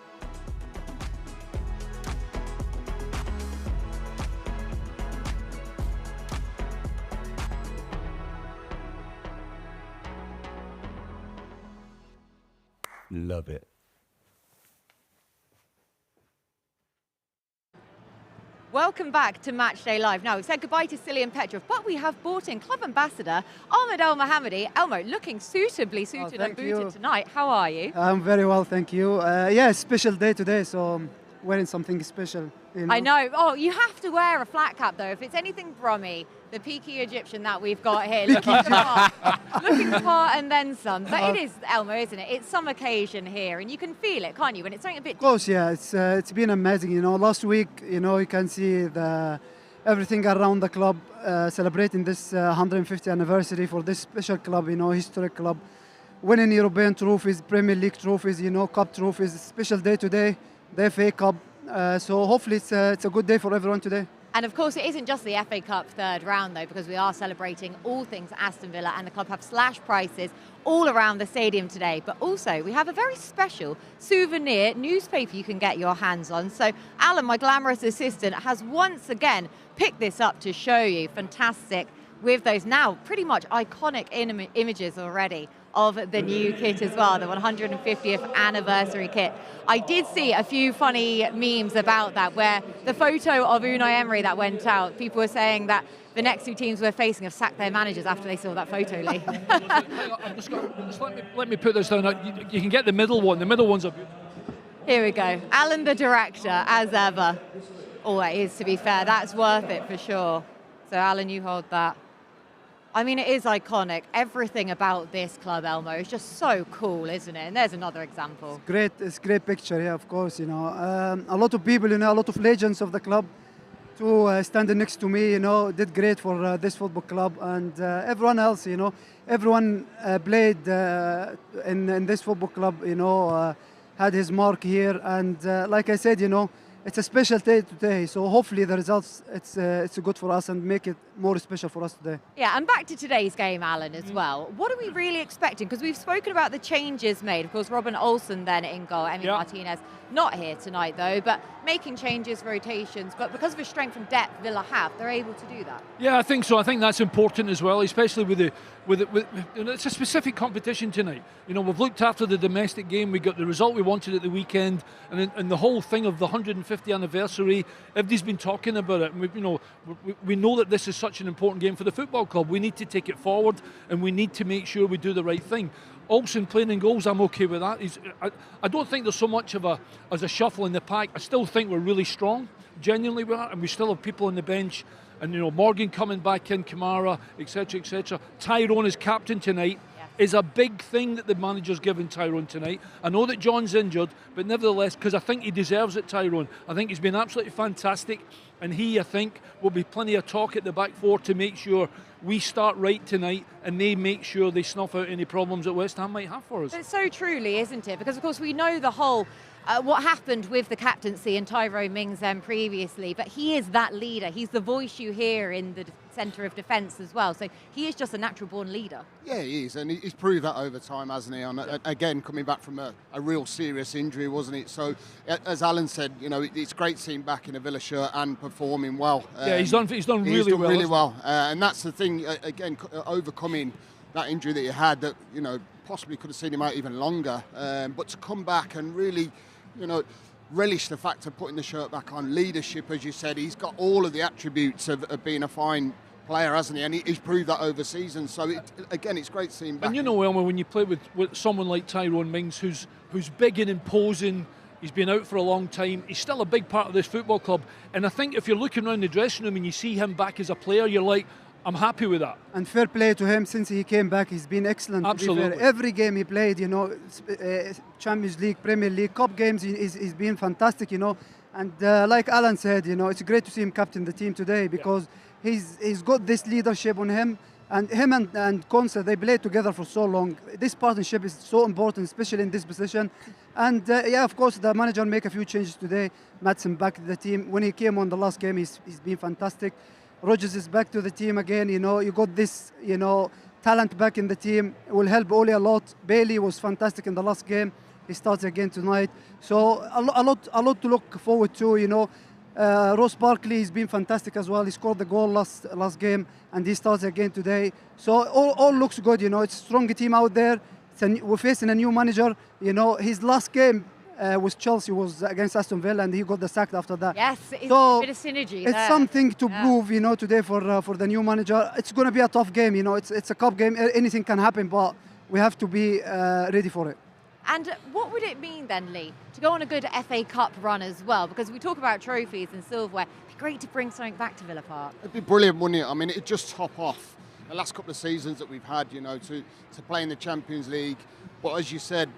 Speaker 20: Love it.
Speaker 3: Welcome back to Matchday Live. Now, we've said goodbye to Stillian Petrov, but we have brought in club ambassador Ahmed El Mohammadi. Elmo, looking suitably suited and booted tonight. How are you?
Speaker 22: I'm very well, thank you. Yeah, special day today, so I'm wearing something special. You know?
Speaker 3: I know. Oh, you have to wear a flat cap, though. If it's anything Brummy, the peaky Egyptian that we've got here, looking the part and then some. But it is, Elmo, isn't it? It's some occasion here, and you can feel it, can't you? When it's something a bit...
Speaker 22: Of course, yeah. It's been amazing. You know, last week, you know, you can see everything around the club celebrating this 150th anniversary for this special club, you know, historic club, winning European trophies, Premier League trophies, you know, cup trophies. Special day today, the FA Cup. So hopefully it's a good day for everyone today.
Speaker 3: And of course, it isn't just the FA Cup third round, though, because we are celebrating all things Aston Villa, and the club have slash prices all around the stadium today. But also, we have a very special souvenir newspaper you can get your hands on. So Alan, my glamorous assistant, has once again picked this up to show you. Fantastic, with those now pretty much iconic images already of the new kit as well, the 150th anniversary kit. I did see a few funny memes about that, where the photo of Unai Emery that went out, people were saying that the next two teams we're facing have sacked their managers after they saw that photo, Lee.
Speaker 6: Let me put this down. You can get the middle one. The middle one's a...
Speaker 3: Here we go. Alan, the director, as ever. Oh, it is, to be fair. That's worth it for sure. So, Alan, you hold that. I mean, it is iconic. Everything about this club, Elmo, is just so cool, isn't it? And there's another example.
Speaker 22: It's a great picture, yeah, of course, you know. A lot of people, you know, a lot of legends of the club standing next to me, you know, did great for this football club, and everyone else, you know, everyone played in this football club, you know, had his mark here, and like I said, you know, it's a special day today, so hopefully the results, it's good for us and make it more special for us today.
Speaker 3: Yeah, and back to today's game, Alan, as well. What are we really expecting? Because we've spoken about the changes made. Of course, Robin Olsen then in goal, Emi Martinez not here tonight though, but making changes, rotations. But because of the strength and depth Villa have, they're able to do that.
Speaker 6: Yeah, I think so. I think that's important as well, especially with it's a specific competition tonight. You know, we've looked after the domestic game. We got the result we wanted at the weekend, and the whole thing of the 150th anniversary. Everybody's been talking about it. And we know that this is such an important game for the football club. We need to take it forward, and we need to make sure we do the right thing. Olsen playing in goals, I'm okay with that. I don't think there's so much of a shuffle in the pack. I still think we're really strong, genuinely we are, and we still have people on the bench. And Morgan coming back in, Kamara, etc., etc. Tyrone as captain tonight is a big thing that the manager's given Tyrone tonight. I know that John's injured, but nevertheless, because I think he deserves it, Tyrone. I think he's been absolutely fantastic, and I think, will be plenty of talk at the back four to make sure we start right tonight, and they make sure they snuff out any problems that West Ham might have for us.
Speaker 3: But it's so truly, isn't it? Because of course we know the whole what happened with the captaincy and Tyrone Mings previously, but he is that leader. He's the voice you hear in the centre of defence as well. So he is just a natural-born leader.
Speaker 5: Yeah, he is, and he's proved that over time, hasn't he? Again, coming back from a real serious injury, wasn't it? So, as Alan said, it's great seeing him back in a Villa shirt and performing well.
Speaker 6: Yeah, he's done really well.
Speaker 5: Really well, and that's the thing. Again, overcoming that injury that he had, that possibly could have seen him out even longer, but to come back and really, relish the fact of putting the shirt back on. Leadership, as you said, he's got all of the attributes of being a fine player, hasn't he? And he's proved that over season. So it's great to see him back.
Speaker 6: And Elmo, when you play with someone like Tyrone Mings, who's big and imposing, he's been out for a long time, he's still a big part of this football club. And I think if you're looking around the dressing room and you see him back as a player, you're like, I'm happy with that.
Speaker 22: And fair play to him, since he came back, he's been excellent.
Speaker 6: Absolutely.
Speaker 22: Every game he played, Champions League, Premier League, Cup games, he's been fantastic, And like Alan said, it's great to see him captain the team today, because he's got this leadership on him. And him and Conce, they played together for so long. This partnership is so important, especially in this position. And of course, the manager make a few changes today. Madsen back to the team. When he came on the last game, he's been fantastic. Rogers is back to the team again. You got this, talent back in the team. It will help Ole a lot. Bailey was fantastic in the last game. He starts again tonight. So a lot to look forward to. Ross Barkley has been fantastic as well. He scored the goal last game, and he starts again today. So all looks good. It's a strong team out there. We're facing a new manager. His last game with Chelsea was against Aston Villa, and he got the sack after that.
Speaker 3: Yes, it's
Speaker 22: so
Speaker 3: a bit of synergy.
Speaker 22: It's something to prove, today for the new manager. It's going to be a tough game. It's a cup game. Anything can happen, but we have to be ready for it.
Speaker 3: And what would it mean then, Lee, to go on a good FA Cup run as well? Because we talk about trophies and silverware. It'd be great to bring something back to Villa Park.
Speaker 5: It'd be brilliant, wouldn't it? I mean, it'd just top off the last couple of seasons that we've had, to play in the Champions League. But as you said,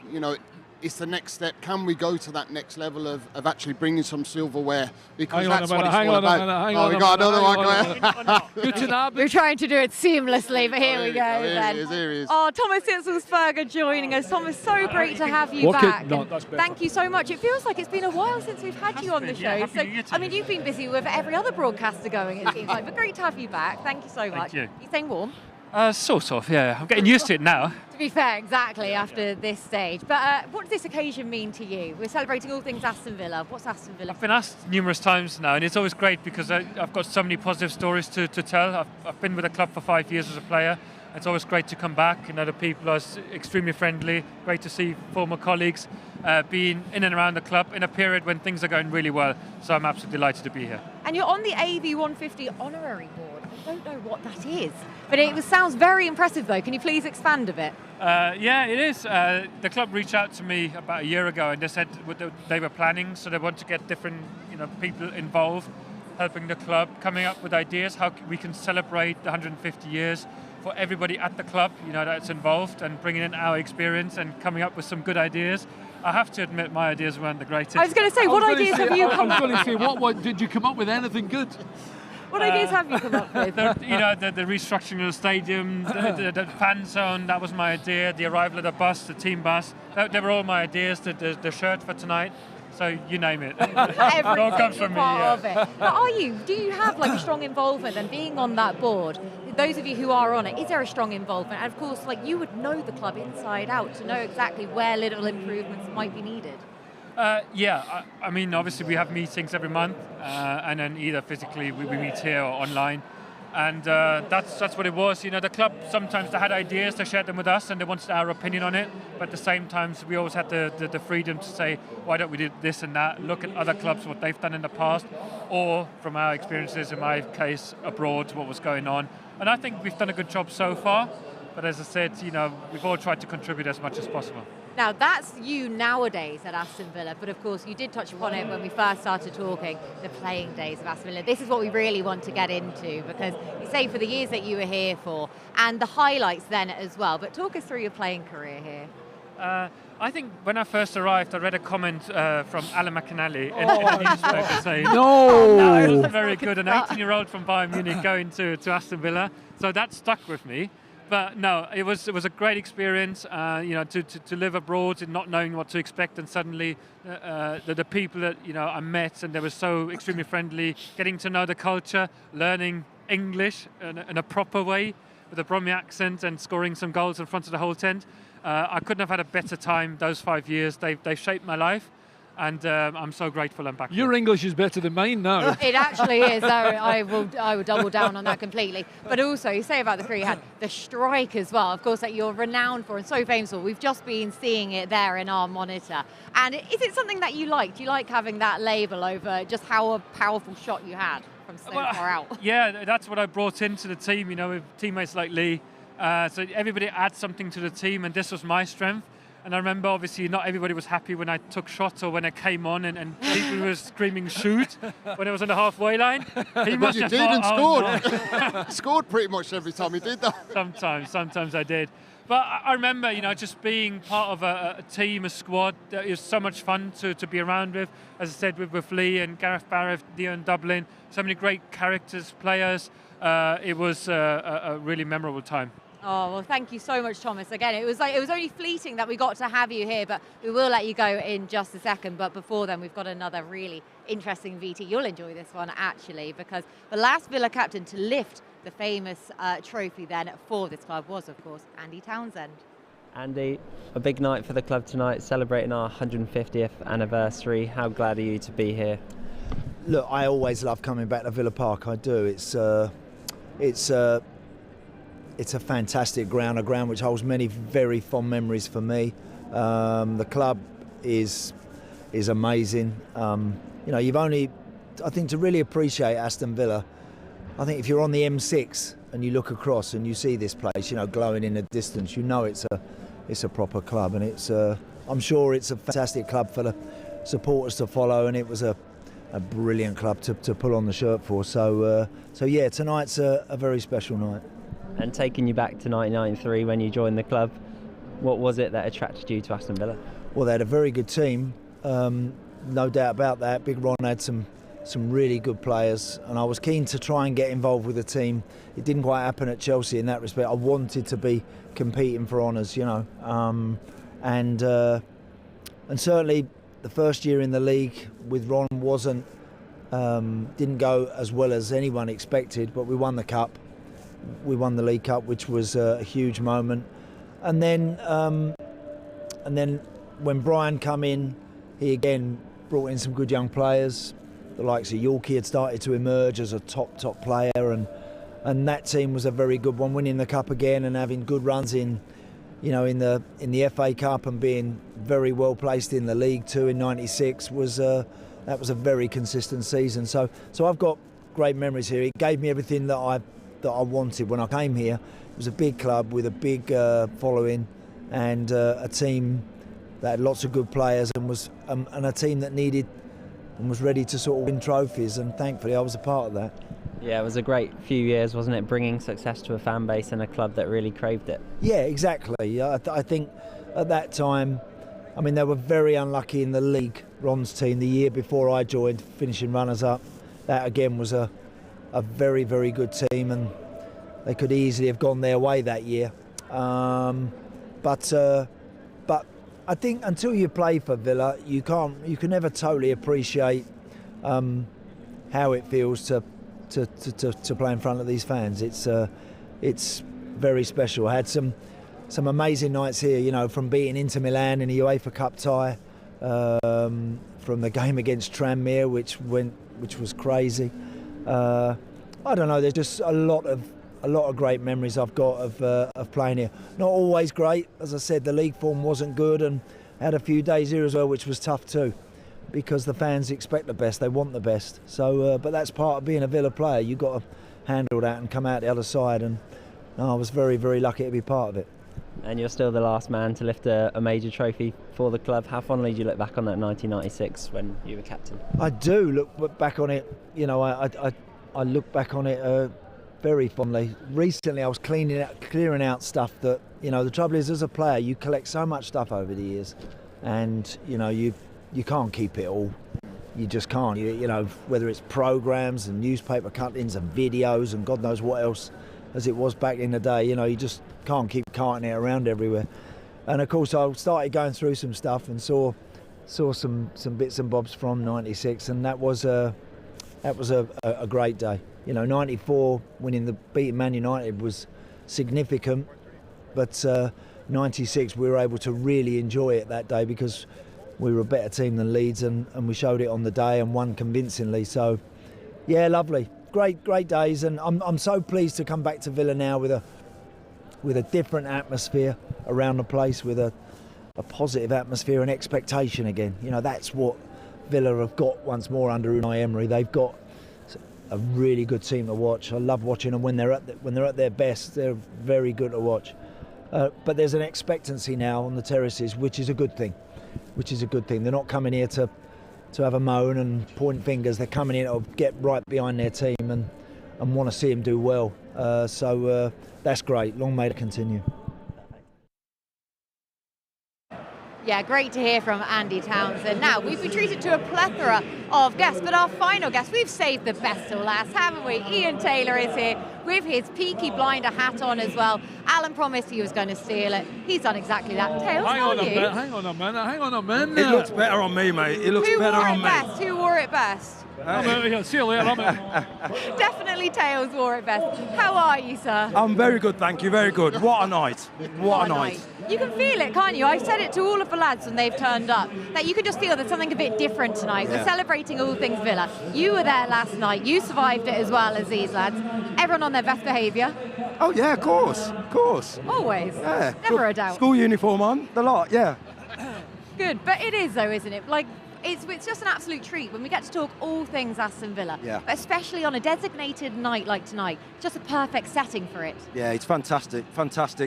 Speaker 5: it's the next step. Can we go to that next level of actually bringing some silverware? Because that's what it's all about. Oh, we got another one.
Speaker 3: We're trying to do it seamlessly, but here we go then.
Speaker 5: Here he is.
Speaker 3: Oh, Thomas Hitzlsperger joining us. Thomas, so great to have you back. Thank you so much. It feels like it's been a while since we've had you on the show. So, you've been busy with every other broadcaster going, it seems like, but great to have you back. Thank you so much.
Speaker 1: Thank you.
Speaker 3: You staying warm?
Speaker 1: Sort of, yeah. I'm getting used to it now.
Speaker 3: To be fair, exactly, after this stage. But what does this occasion mean to you? We're celebrating all things Aston Villa. What's Aston Villa?
Speaker 1: I've been asked numerous times now, and it's always great because I've got so many positive stories to tell. I've been with the club for 5 years as a player. It's always great to come back, and the people are extremely friendly. Great to see former colleagues being in and around the club in a period when things are going really well. So I'm absolutely delighted to be here.
Speaker 3: And you're on the AV 150 honorary board. I don't know what that is, but it sounds very impressive though. Can you please expand a bit?
Speaker 1: Yeah, it is. The club reached out to me about a year ago, and they said they were planning, so they want to get different people involved, helping the club, coming up with ideas how we can celebrate the 150 years for everybody at the club, that's involved, and bringing in our experience and coming up with some good ideas. I have to admit my ideas weren't the greatest.
Speaker 3: I was going to say, what ideas have you come up with?
Speaker 6: I was going to say, what did you come up with anything good?
Speaker 3: What ideas have you come up with?
Speaker 1: The restructuring of the stadium, the fan zone, that was my idea. The arrival of the bus, the team bus, they were all my ideas. The shirt for tonight. So you name it.
Speaker 3: Every
Speaker 1: all comes from me.
Speaker 3: part
Speaker 1: Yeah.
Speaker 3: of it. But do you have like a strong involvement and being on that board? Those of you who are on it, is there a strong involvement? And of course, like you would know the club inside out to know exactly where little improvements might be needed.
Speaker 1: I mean, obviously we have meetings every month, and then either physically we meet here or online. And that's what it was. You know, the club, sometimes they had ideas, they shared them with us and they wanted our opinion on it. But at the same time, we always had the freedom to say, why don't we do this and that? Look at other clubs, what they've done in the past, or from our experiences, in my case, abroad, what was going on. And I think we've done a good job so far. But as I said, you know, we've all tried to contribute as much as possible.
Speaker 3: Now, that's you nowadays at Aston Villa, but of course you did touch upon it when we first started talking, the playing days of Aston Villa. This is what we really want to get into, because you say for the years that you were here for, and the highlights then as well. But talk us through your playing career here.
Speaker 1: I think when I first arrived, I read a comment from Alan McInally in Hitzlsperger saying,
Speaker 6: No,
Speaker 1: it wasn't very good, an 18-year-old from Bayern Munich going to Aston Villa. So that stuck with me. But no, it was a great experience, you know, to live abroad and not knowing what to expect, and suddenly the people that, you know, I met, and they were so extremely friendly, getting to know the culture, learning English in a proper way with a Brummy accent, and scoring some goals in front of the whole tent. I couldn't have had a better time those 5 years. They shaped my life. And I'm so grateful I'm back.
Speaker 6: Your English is better than mine now.
Speaker 3: It actually is. I will double down on that completely. But also, you say about the career you had, the strike as well, of course, that you're renowned for and so famous for. We've just been seeing it there in our monitor. And is it something that you like? Do you like having that label over just how a powerful shot you had from so far out?
Speaker 1: Yeah, that's what I brought into the team, you know, with teammates like Lee. So everybody adds something to the team, and this was my strength. And I remember, obviously, not everybody was happy when I took shots or when I came on, and people were screaming shoot when it was on the halfway line.
Speaker 5: But you did and scored. Scored pretty much every time he did that.
Speaker 1: Sometimes I did. But I remember, you know, just being part of a team, a squad. It was so much fun to be around with. As I said, with Lee and Gareth Barrett, Dion Dublin, so many great characters, players. It was a really memorable time.
Speaker 3: Oh, well, thank you so much, Thomas. Again, it was only fleeting that we got to have you here, but we will let you go in just a second. But before then, we've got another really interesting VT. You'll enjoy this one, actually, because the last Villa captain to lift the famous trophy then for this club was, of course, Andy Townsend.
Speaker 7: Andy, a big night for the club tonight, celebrating our 150th anniversary. How glad are you to be here?
Speaker 8: Look, I always love coming back to Villa Park. I do. It's a fantastic ground, a ground which holds many very fond memories for me. The club is amazing. You know, I think to really appreciate Aston Villa, I think if you're on the M6 and you look across and you see this place, you know, glowing in the distance, you know it's a proper club, and I'm sure it's a fantastic club for the supporters to follow, and it was a brilliant club to pull on the shirt for. So yeah, tonight's a very special night.
Speaker 7: And taking you back to 1993 when you joined the club, what was it that attracted you to Aston Villa?
Speaker 8: Well, they had a very good team, no doubt about that. Big Ron had some really good players, and I was keen to try and get involved with the team. It didn't quite happen at Chelsea in that respect. I wanted to be competing for honours, you know, and certainly the first year in the league with Ron didn't go as well as anyone expected, but we won the cup. We won the League Cup, which was a huge moment. And then when Brian come in, he again brought in some good young players. The likes of Yorkie had started to emerge as a top player, and that team was a very good one, winning the cup again and having good runs in the FA Cup, and being very well placed in the League too in '96 that was a very consistent season. So I've got great memories here. It gave me everything that I wanted when I came here. It was a big club with a big following, and a team that had lots of good players, and a team that needed and was ready to sort of win trophies, and thankfully I was a part of that.
Speaker 7: Yeah, it was a great few years, wasn't it, bringing success to a fan base and a club that really craved it?
Speaker 8: Yeah, exactly. I think at that time, I mean, they were very unlucky in the league, Ron's team, the year before I joined, finishing runners-up. That again was a very, very good team, and they could easily have gone their way that year. But I think until you play for Villa, you can never totally appreciate how it feels to play in front of these fans. It's very special. I had some amazing nights here, you know, from beating Inter Milan in the UEFA Cup tie, from the game against Tranmere, which was crazy. I don't know. There's just a lot of great memories I've got of playing here. Not always great, as I said. The league form wasn't good, and had a few days here as well, which was tough too, because the fans expect the best. They want the best. So, but that's part of being a Villa player. You've got to handle that and come out the other side. And I was very, very lucky to be part of it.
Speaker 7: And you're still the last man to lift a major trophy for the club. How fondly do you look back on that 1996 when you were captain?
Speaker 8: I do look back on it. You know, I look back on it very fondly. Recently, I was clearing out stuff that, you know, the trouble is, as a player, you collect so much stuff over the years, and you know, you can't keep it all. You just can't. You know, whether it's programs and newspaper cuttings and videos and God knows what else, as it was back in the day. You know, you just can't keep carting it around everywhere. And of course, I started going through some stuff and saw some bits and bobs from '96, and that was a great day. You know, '94 beating Man United was significant, but '96 we were able to really enjoy it that day because we were a better team than Leeds, and we showed it on the day and won convincingly. So, yeah, lovely, great days, and I'm so pleased to come back to Villa now with a different atmosphere around the place, with a positive atmosphere and expectation again. You know, that's what Villa have got once more under Unai Emery. They've got a really good team to watch. I love watching them when they're at their best. They're very good to watch. But there's an expectancy now on the terraces, which is a good thing. They're not coming here to have a moan and point fingers. They're coming here to get right behind their team and want to see them do well. So that's great. Long may it continue.
Speaker 3: Yeah, great to hear from Andy Townsend. Now, we've been treated to a plethora of guests, but our final guest, we've saved the best till last, haven't we? Ian Taylor is here with his Peaky Blinder hat on as well. Alan promised he was going to steal it. He's done exactly that. Tails,
Speaker 6: hang on a minute.
Speaker 9: It looks better on me, mate. It looks better on me.
Speaker 3: Who wore it best?
Speaker 6: I'm out here. See you later. I'm out.
Speaker 3: Definitely Tails wore it best. How are you, sir?
Speaker 9: I'm very good, thank you. Very good. What a night. What a night.
Speaker 3: You can feel it, can't you? I've said it to all of the lads when they've turned up, that you can just feel there's something a bit different tonight. We're celebrating all things Villa. You were there last night. You survived it as well as these lads. Everyone on their best behaviour.
Speaker 9: Oh, yeah, of course.
Speaker 3: Always.
Speaker 9: Yeah.
Speaker 3: Never a doubt.
Speaker 9: School uniform on, the lot, yeah.
Speaker 3: Good, but it is though, isn't it? Like, it's just an absolute treat when we get to talk all things Aston Villa, but especially on a designated night like tonight. Just a perfect setting for it.
Speaker 9: Yeah, it's fantastic.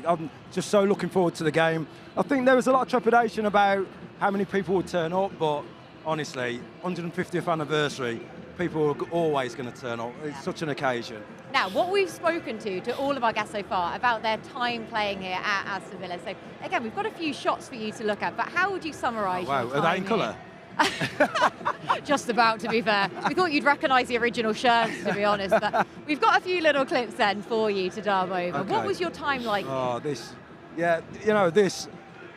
Speaker 9: I'm just so looking forward to the game. I think there was a lot of trepidation about how many people would turn up, but honestly, 150th anniversary, people are always going to turn up. It's such an occasion.
Speaker 3: Now, what we've spoken to all of our guests so far about their time playing here at Aston Villa. So again, we've got a few shots for you to look at, but how would you summarise your time
Speaker 9: are they in colour?
Speaker 3: Just about, to be fair. We thought you'd recognise the original shirts, to be honest, but we've got a few little clips then for you to dub over. Okay. What was your time like?
Speaker 9: This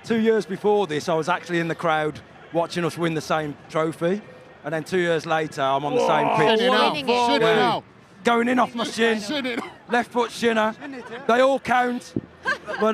Speaker 9: 2 years before this, I was actually in the crowd watching us win the same trophy, and then 2 years later, I'm on the same pitch. Going in off my shin, left foot shinner. They all count. But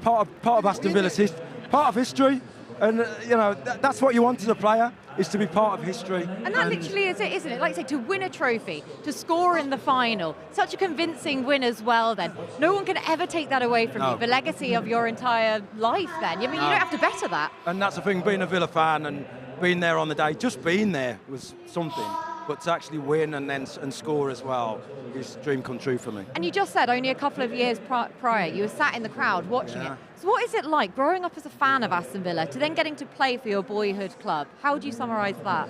Speaker 9: part of Aston Villa's part of history. And, that's what you want as a player, is to be part of history.
Speaker 3: And that literally is it, isn't it? Like I say, to win a trophy, to score in the final, such a convincing win as well then. No one can ever take that away from you, the legacy of your entire life then. I mean, you don't have to better that.
Speaker 9: And that's the thing, being a Villa fan and being there on the day, just being there was something. But to actually win and score as well is a dream come true for me.
Speaker 3: And you just said only a couple of years prior, you were sat in the crowd watching it. So what is it like growing up as a fan of Aston Villa to then getting to play for your boyhood club? How would you summarise that?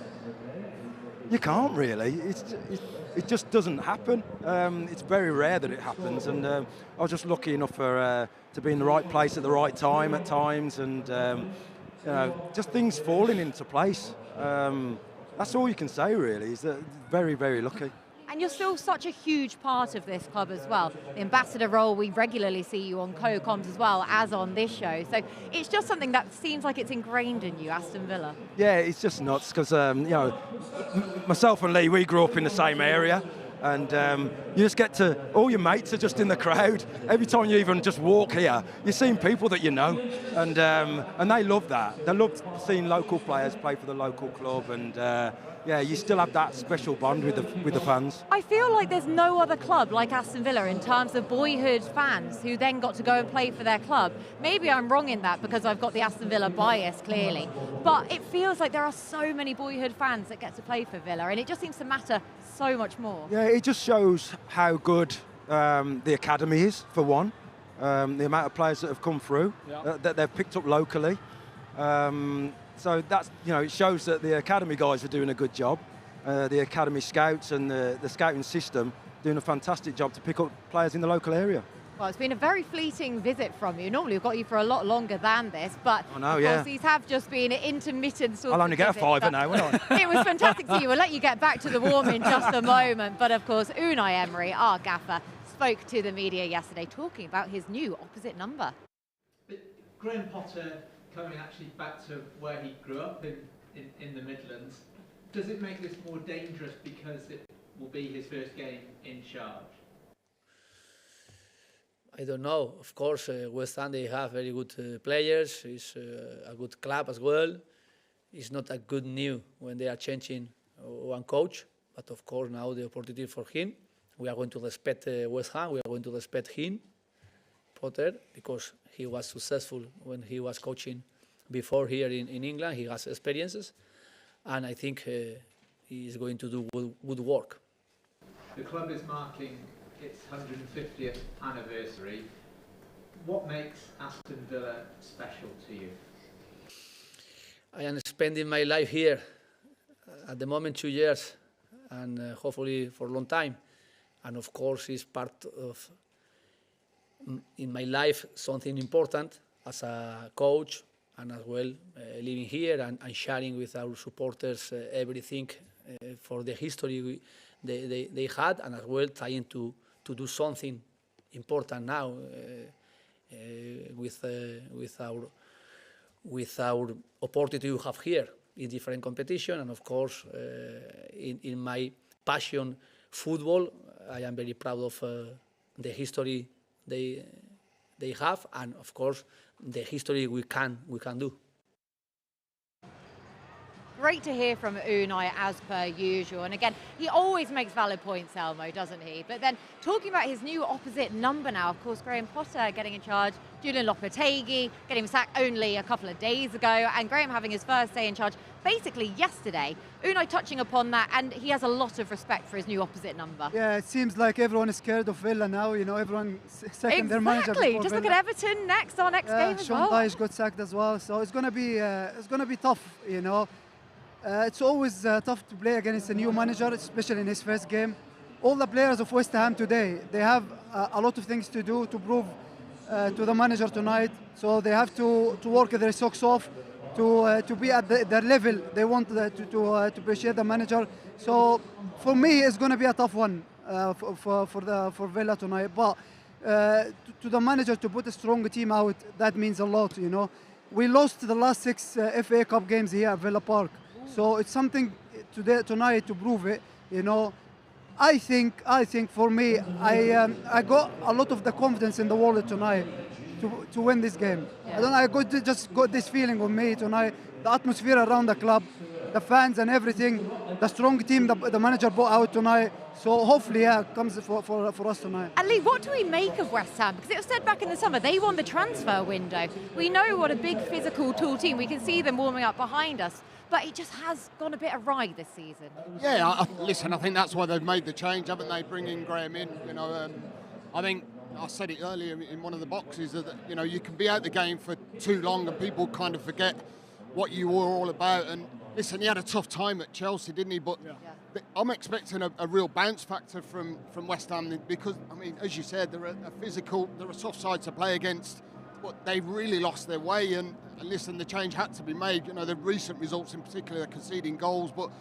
Speaker 9: You can't really. It just doesn't happen. It's very rare that it happens. And I was just lucky enough to be in the right place at the right time at times, and just things falling into place. That's all you can say, really, is that very, very lucky.
Speaker 3: And you're still such a huge part of this club as well. The ambassador role, we regularly see you on co-coms as well as on this show. So it's just something that seems like it's ingrained in you, Aston Villa.
Speaker 9: Yeah, it's just nuts because, you know, myself and Lee, we grew up in the same area. And you just get to, all your mates are just in the crowd. Every time you even just walk here, you're seeing people that you know. And they love that. They love seeing local players play for the local club. And yeah, you still have that special bond with the fans.
Speaker 3: I feel like there's no other club like Aston Villa in terms of boyhood fans who then got to go and play for their club. Maybe I'm wrong in that because I've got the Aston Villa bias, clearly. But it feels like there are so many boyhood fans that get to play for Villa, and it just seems to matter so much more.
Speaker 9: Yeah, it just shows how good the academy is, for one. The amount of players that have come through, that they've picked up locally. So that's, you know, it shows that the academy guys are doing a good job. The academy scouts and the scouting system doing a fantastic job to pick up players in the local area.
Speaker 3: Well, it's been a very fleeting visit from you. Normally we've got you for a lot longer than this, but of course these have just been intermittent sort of
Speaker 9: I'll only get a
Speaker 3: visits,
Speaker 9: fiver now, won't I?
Speaker 3: It was fantastic to see you. We'll let you get back to the warm in just a moment. But of course, Unai Emery, our gaffer, spoke to the media yesterday talking about his new opposite number.
Speaker 10: But Graham Potter coming actually back to where he grew up in the Midlands, does it make this more dangerous because it will be his first game in charge?
Speaker 11: I don't know. Of course, West Ham, they have very good players. It's a good club as well. It's not a good news when they are changing one coach. But of course, now the opportunity for him. We are going to respect West Ham. We are going to respect him, Potter, because he was successful when he was coaching before here in England. He has experiences. And I think he is going to do good work.
Speaker 10: The club is marking its 150th anniversary. What makes Aston Villa special to you?
Speaker 11: I am spending my life here, at the moment 2 years, and hopefully for a long time. And of course it's part of, in my life, something important as a coach, and as well living here and sharing with our supporters everything for the history they had, and as well trying to do something important now with our opportunity we have here in different competition, and of course in my passion football, I am very proud of the history they have, and of course the history we can do.
Speaker 3: Great to hear from Unai as per usual. And again, he always makes valid points, Elmo, doesn't he? But then talking about his new opposite number now, of course, Graham Potter getting in charge, Julian Lopetegui getting sacked only a couple of days ago, and Graham having his first day in charge basically yesterday. Unai touching upon that, and he has a lot of respect for his new opposite number.
Speaker 22: Yeah, it seems like everyone is scared of Villa now. You know, everyone second their manager.
Speaker 3: Exactly. Just
Speaker 22: Villa.
Speaker 3: look at Everton next, our next game as
Speaker 22: Sean
Speaker 3: well.
Speaker 22: Dyche got sacked as well, so it's gonna be tough. You know. It's always tough to play against a new manager, especially in his first game. All the players of West Ham today, they have a lot of things to do to prove to the manager tonight. So they have to work their socks off to be at their level. They want to appreciate the manager. So for me, it's going to be a tough one for Villa tonight. But to the manager to put a strong team out, that means a lot. You know, we lost the last 6 FA Cup games here at Villa Park. So it's something tonight to prove it. You know, I think for me, I got a lot of the confidence in the world tonight to win this game.
Speaker 3: Yeah.
Speaker 22: I just got this feeling on me tonight. The atmosphere around the club, the fans and everything, the strong team the manager brought out tonight. So hopefully, it comes for us tonight.
Speaker 3: And Lee, what do we make of West Ham? Because it was said back in the summer, they won the transfer window. We know what a big physical tall team. We can see them warming up behind us. But it just has gone a bit awry this season.
Speaker 5: Yeah, listen, I think that's why they've made the change, haven't they, bringing Graham in? You know, I think I said it earlier in one of the boxes that, you know, you can be out the game for too long and people kind of forget what you were all about. And listen, he had a tough time at Chelsea, didn't he? But I'm expecting a real bounce factor from West Ham because, I mean, as you said, they're a tough side to play against. But they've really lost their way, and listen, the change had to be made. You know, the recent results in particular, they're conceding goals, but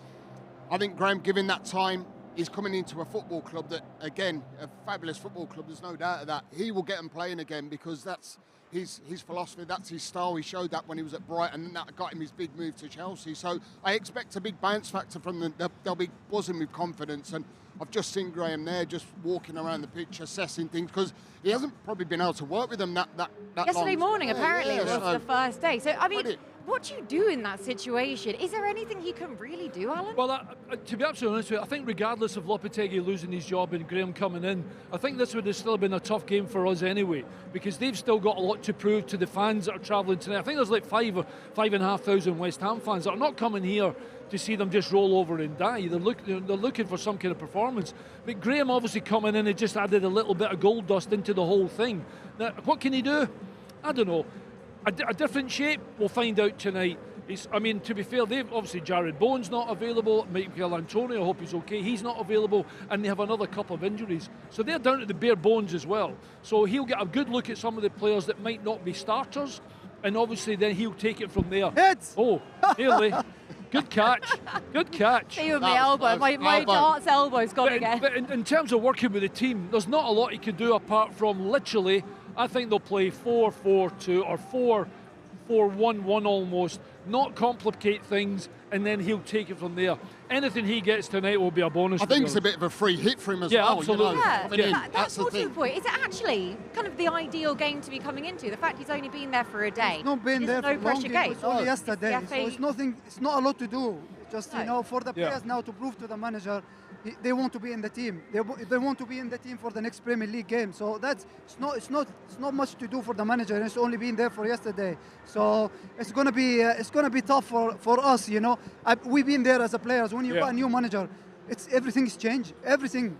Speaker 5: I think Graham giving that time, he's coming into a football club that, again, a fabulous football club, there's no doubt of that. He will get them playing again because that's his philosophy, that's his style. He showed that when he was at Brighton, and that got him his big move to Chelsea. So I expect a big bounce factor from them. They'll be buzzing with confidence. And I've just seen Graham there just walking around the pitch, assessing things, because he hasn't probably been able to work with them that
Speaker 3: Yesterday
Speaker 5: long.
Speaker 3: morning, apparently, was the first day. So, I mean,
Speaker 5: Brilliant.
Speaker 3: what do you do in that situation? Is there anything he can really do, Alan?
Speaker 6: Well, to be absolutely honest with you, I think regardless of Lopetegui losing his job and Graham coming in, I think this would have still been a tough game for us anyway, because they've still got a lot to prove to the fans that are travelling tonight. I think there's like 5,500 West Ham fans that are not coming here to see them just roll over and die. They're looking for some kind of performance. But Graham obviously coming in and just added a little bit of gold dust into the whole thing. Now, what can he do? I don't know. A different shape, we'll find out tonight. I mean, to be fair, they've obviously Jared Bowen's not available, Michael Antonio, I hope he's okay, he's not available, and they have another couple of injuries. So they're down to the bare bones as well. So he'll get a good look at some of the players that might not be starters, and obviously then he'll take it from there. Oh, nearly. Good catch. Good catch.
Speaker 3: See with my elbow. My dart's elbow's gone again.
Speaker 6: But in terms of working with the team, there's not a lot he can do apart from literally, I think they'll play 4-4-2 or 4-4-1-1 almost, not complicate things, and then he'll take it from there. Anything he gets tonight will be a bonus.
Speaker 5: I think it's a bit of a free hit for him as well.
Speaker 6: Yeah, absolutely.
Speaker 3: That's more to the point. Is it actually kind of the ideal game to be coming into? The fact he's only been there for a day.
Speaker 22: He's not been there for
Speaker 3: no pressure game.
Speaker 22: It's only yesterday, so it's nothing. It's not a lot to do. Just for the
Speaker 6: Yeah.
Speaker 22: players now to prove to the manager they want to be in the team. They want to be in the team for the next Premier League game. So it's not much to do for the manager. It's only been there for yesterday. So it's gonna be tough for us. We've been there as a players. When you got a new manager, everything's changed. Everything,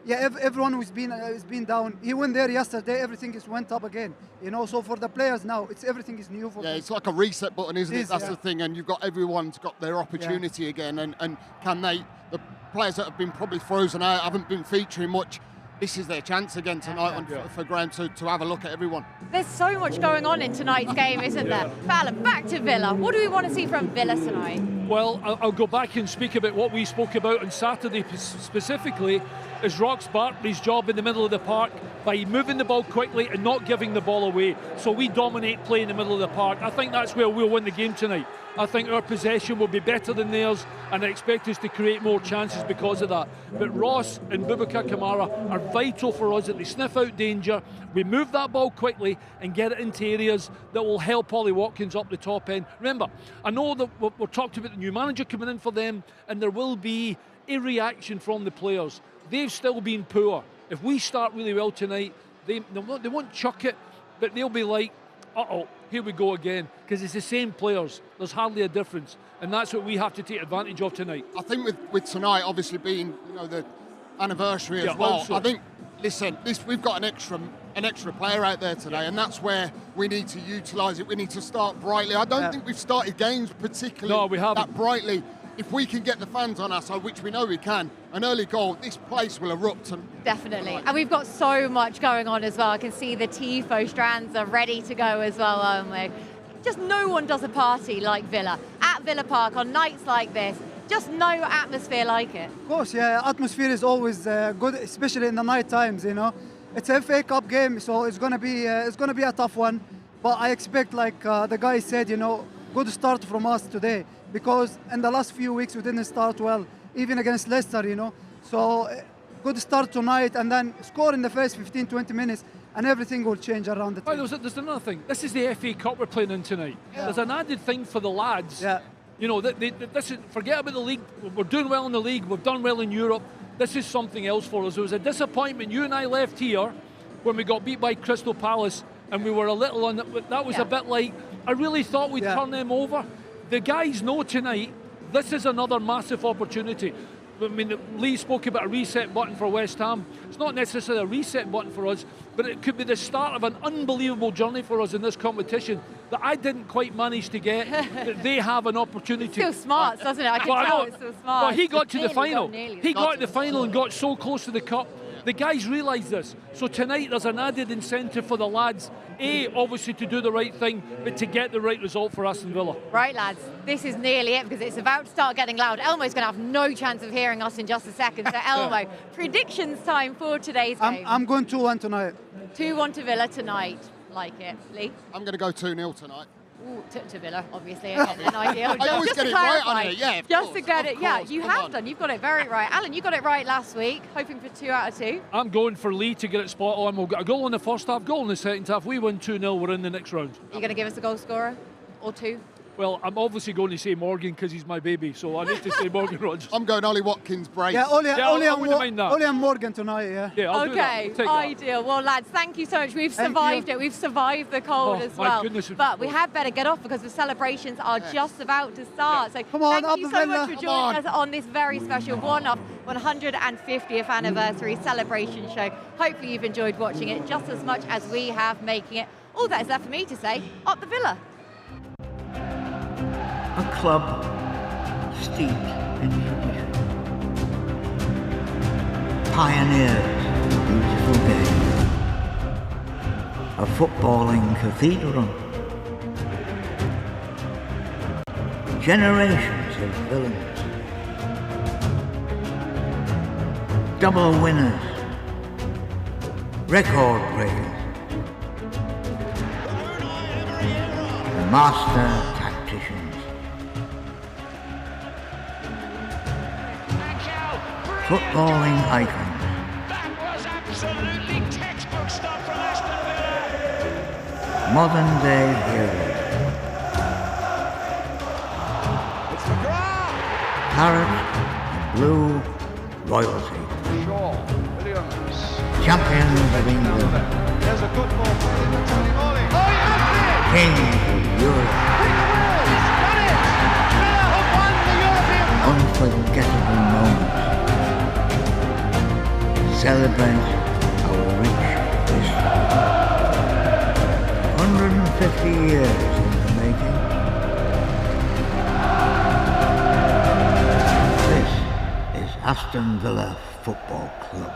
Speaker 22: everyone who's been down. He went there yesterday. Everything went up again. So for the players now, everything is new for them.
Speaker 5: It's like a reset button, isn't it? That's the thing. And you've got everyone's got their opportunity again. And can the players that have been probably frozen out, haven't been featuring much, this is their chance again tonight for Graham to have a look at everyone.
Speaker 3: There's so much going on in tonight's game, isn't there? Alan, back to Villa. What do we want to see from Villa tonight?
Speaker 6: Well, I'll go back and speak about what we spoke about on Saturday specifically, is Rox Barkley's job in the middle of the park by moving the ball quickly and not giving the ball away. So we dominate play in the middle of the park. I think that's where we'll win the game tonight. I think our possession will be better than theirs, and I expect us to create more chances because of that. But Ross and Boubacar Kamara are vital for us that they sniff out danger, we move that ball quickly and get it into areas that will help Ollie Watkins up the top end. Remember, I know that we're talking about the new manager coming in for them, and there will be a reaction from the players. They've still been poor. If we start really well tonight, they won't chuck it, but they'll be like, uh-oh, here we go again, because it's the same players. There's hardly a difference, and that's what we have to take advantage of tonight.
Speaker 5: I think with tonight obviously being the anniversary as well.
Speaker 6: Also.
Speaker 5: I think we've got an extra player out there today, and that's where we need to utilise it. We need to start brightly. I don't think we've started games particularly that brightly. If we can get the fans on our side, which we know we can, an early goal, this place will erupt.
Speaker 3: Definitely. And we've got so much going on as well. I can see the Tifo strands are ready to go as well, aren't we? Just no one does a party like Villa. At Villa Park on nights like this, just no atmosphere like it.
Speaker 22: Of course, atmosphere is always good, especially in the night times. It's a FA Cup game, so it's gonna be a tough one. But I expect, like the guy said, good start from us today, because in the last few weeks we didn't start well, even against Leicester. So good start tonight, and then score in the first 15-20 minutes, and everything will change around the team.
Speaker 6: There's another thing. This is the FA Cup we're playing in tonight. There's an added thing for the lads. Forget about the league. We're doing well in the league. We've done well in Europe. This is something else for us. It was a disappointment. You and I left here when we got beat by Crystal Palace, and we were a little on. That was a bit like, I really thought we'd turn them over. The guys know tonight this is another massive opportunity. I mean, Lee spoke about a reset button for West Ham. It's not necessarily a reset button for us, but it could be the start of an unbelievable journey for us in this competition that I didn't quite manage to get. That they have an opportunity.
Speaker 3: Still smart, doesn't it? I can tell it's so smart.
Speaker 6: Well, he got to the final. He got to the final and got so close to the cup. The guys realise this. So tonight there's an added incentive for the lads, obviously to do the right thing, but to get the right result for Aston Villa.
Speaker 3: Right, lads, this is nearly it because it's about to start getting loud. Elmo's going to have no chance of hearing us in just a second. So Elmo, predictions time for today's game.
Speaker 22: I'm going 2-1 tonight.
Speaker 3: 2-1 to Villa tonight. Like it. Lee?
Speaker 5: I'm going to go 2-0 tonight.
Speaker 3: Ooh, to Villa, obviously, again, an ideal.
Speaker 5: I always get it right on it, yeah.
Speaker 3: Just to get it, yeah, you have done. You've got it very right. Alan, you got it right last week, hoping for 2 out of 2.
Speaker 6: I'm going for Lee to get it spot on. We'll get a goal in the first half, goal in the second half. We win 2-0, we're in the next round.
Speaker 3: Are you going to give us a goal scorer? Or 2?
Speaker 6: Well, I'm obviously going to say Morgan because he's my baby, so I need to say Morgan Rogers.
Speaker 5: I'm going Ollie Watkins brace.
Speaker 22: Yeah, Ollie and Morgan tonight, yeah.
Speaker 6: Yeah, I'll
Speaker 3: okay,
Speaker 6: do that.
Speaker 3: ideal. Well, lads, thank you so much. We've survived it. We've survived the cold as well. But we had better get off because the celebrations are just about to start. So thank you so much for joining us on this very special one-off 150th anniversary celebration show. Hopefully you've enjoyed watching it just as much as we have making it. All that is left for me to say, up the Villa.
Speaker 12: A club steeped in tradition. Pioneers of a beautiful game. A footballing cathedral. Generations of villains. Double winners. Record breakers. Master tacticians. Footballing icons.
Speaker 2: That was absolutely textbook stuff from Aston Villa.
Speaker 12: Modern day heroes.
Speaker 2: It's McGrath.
Speaker 12: Claret and blue royalty.
Speaker 2: Shaw, Williams.
Speaker 12: Champions of England.
Speaker 2: There's a good ball in the Tony Morley. Oh, he has it!
Speaker 12: Kings of Europe.
Speaker 2: He's done it! Villa have won the European Cup.
Speaker 12: Unforgettable moments. Celebrate our rich history. 150 years in the making. This is Aston Villa Football Club.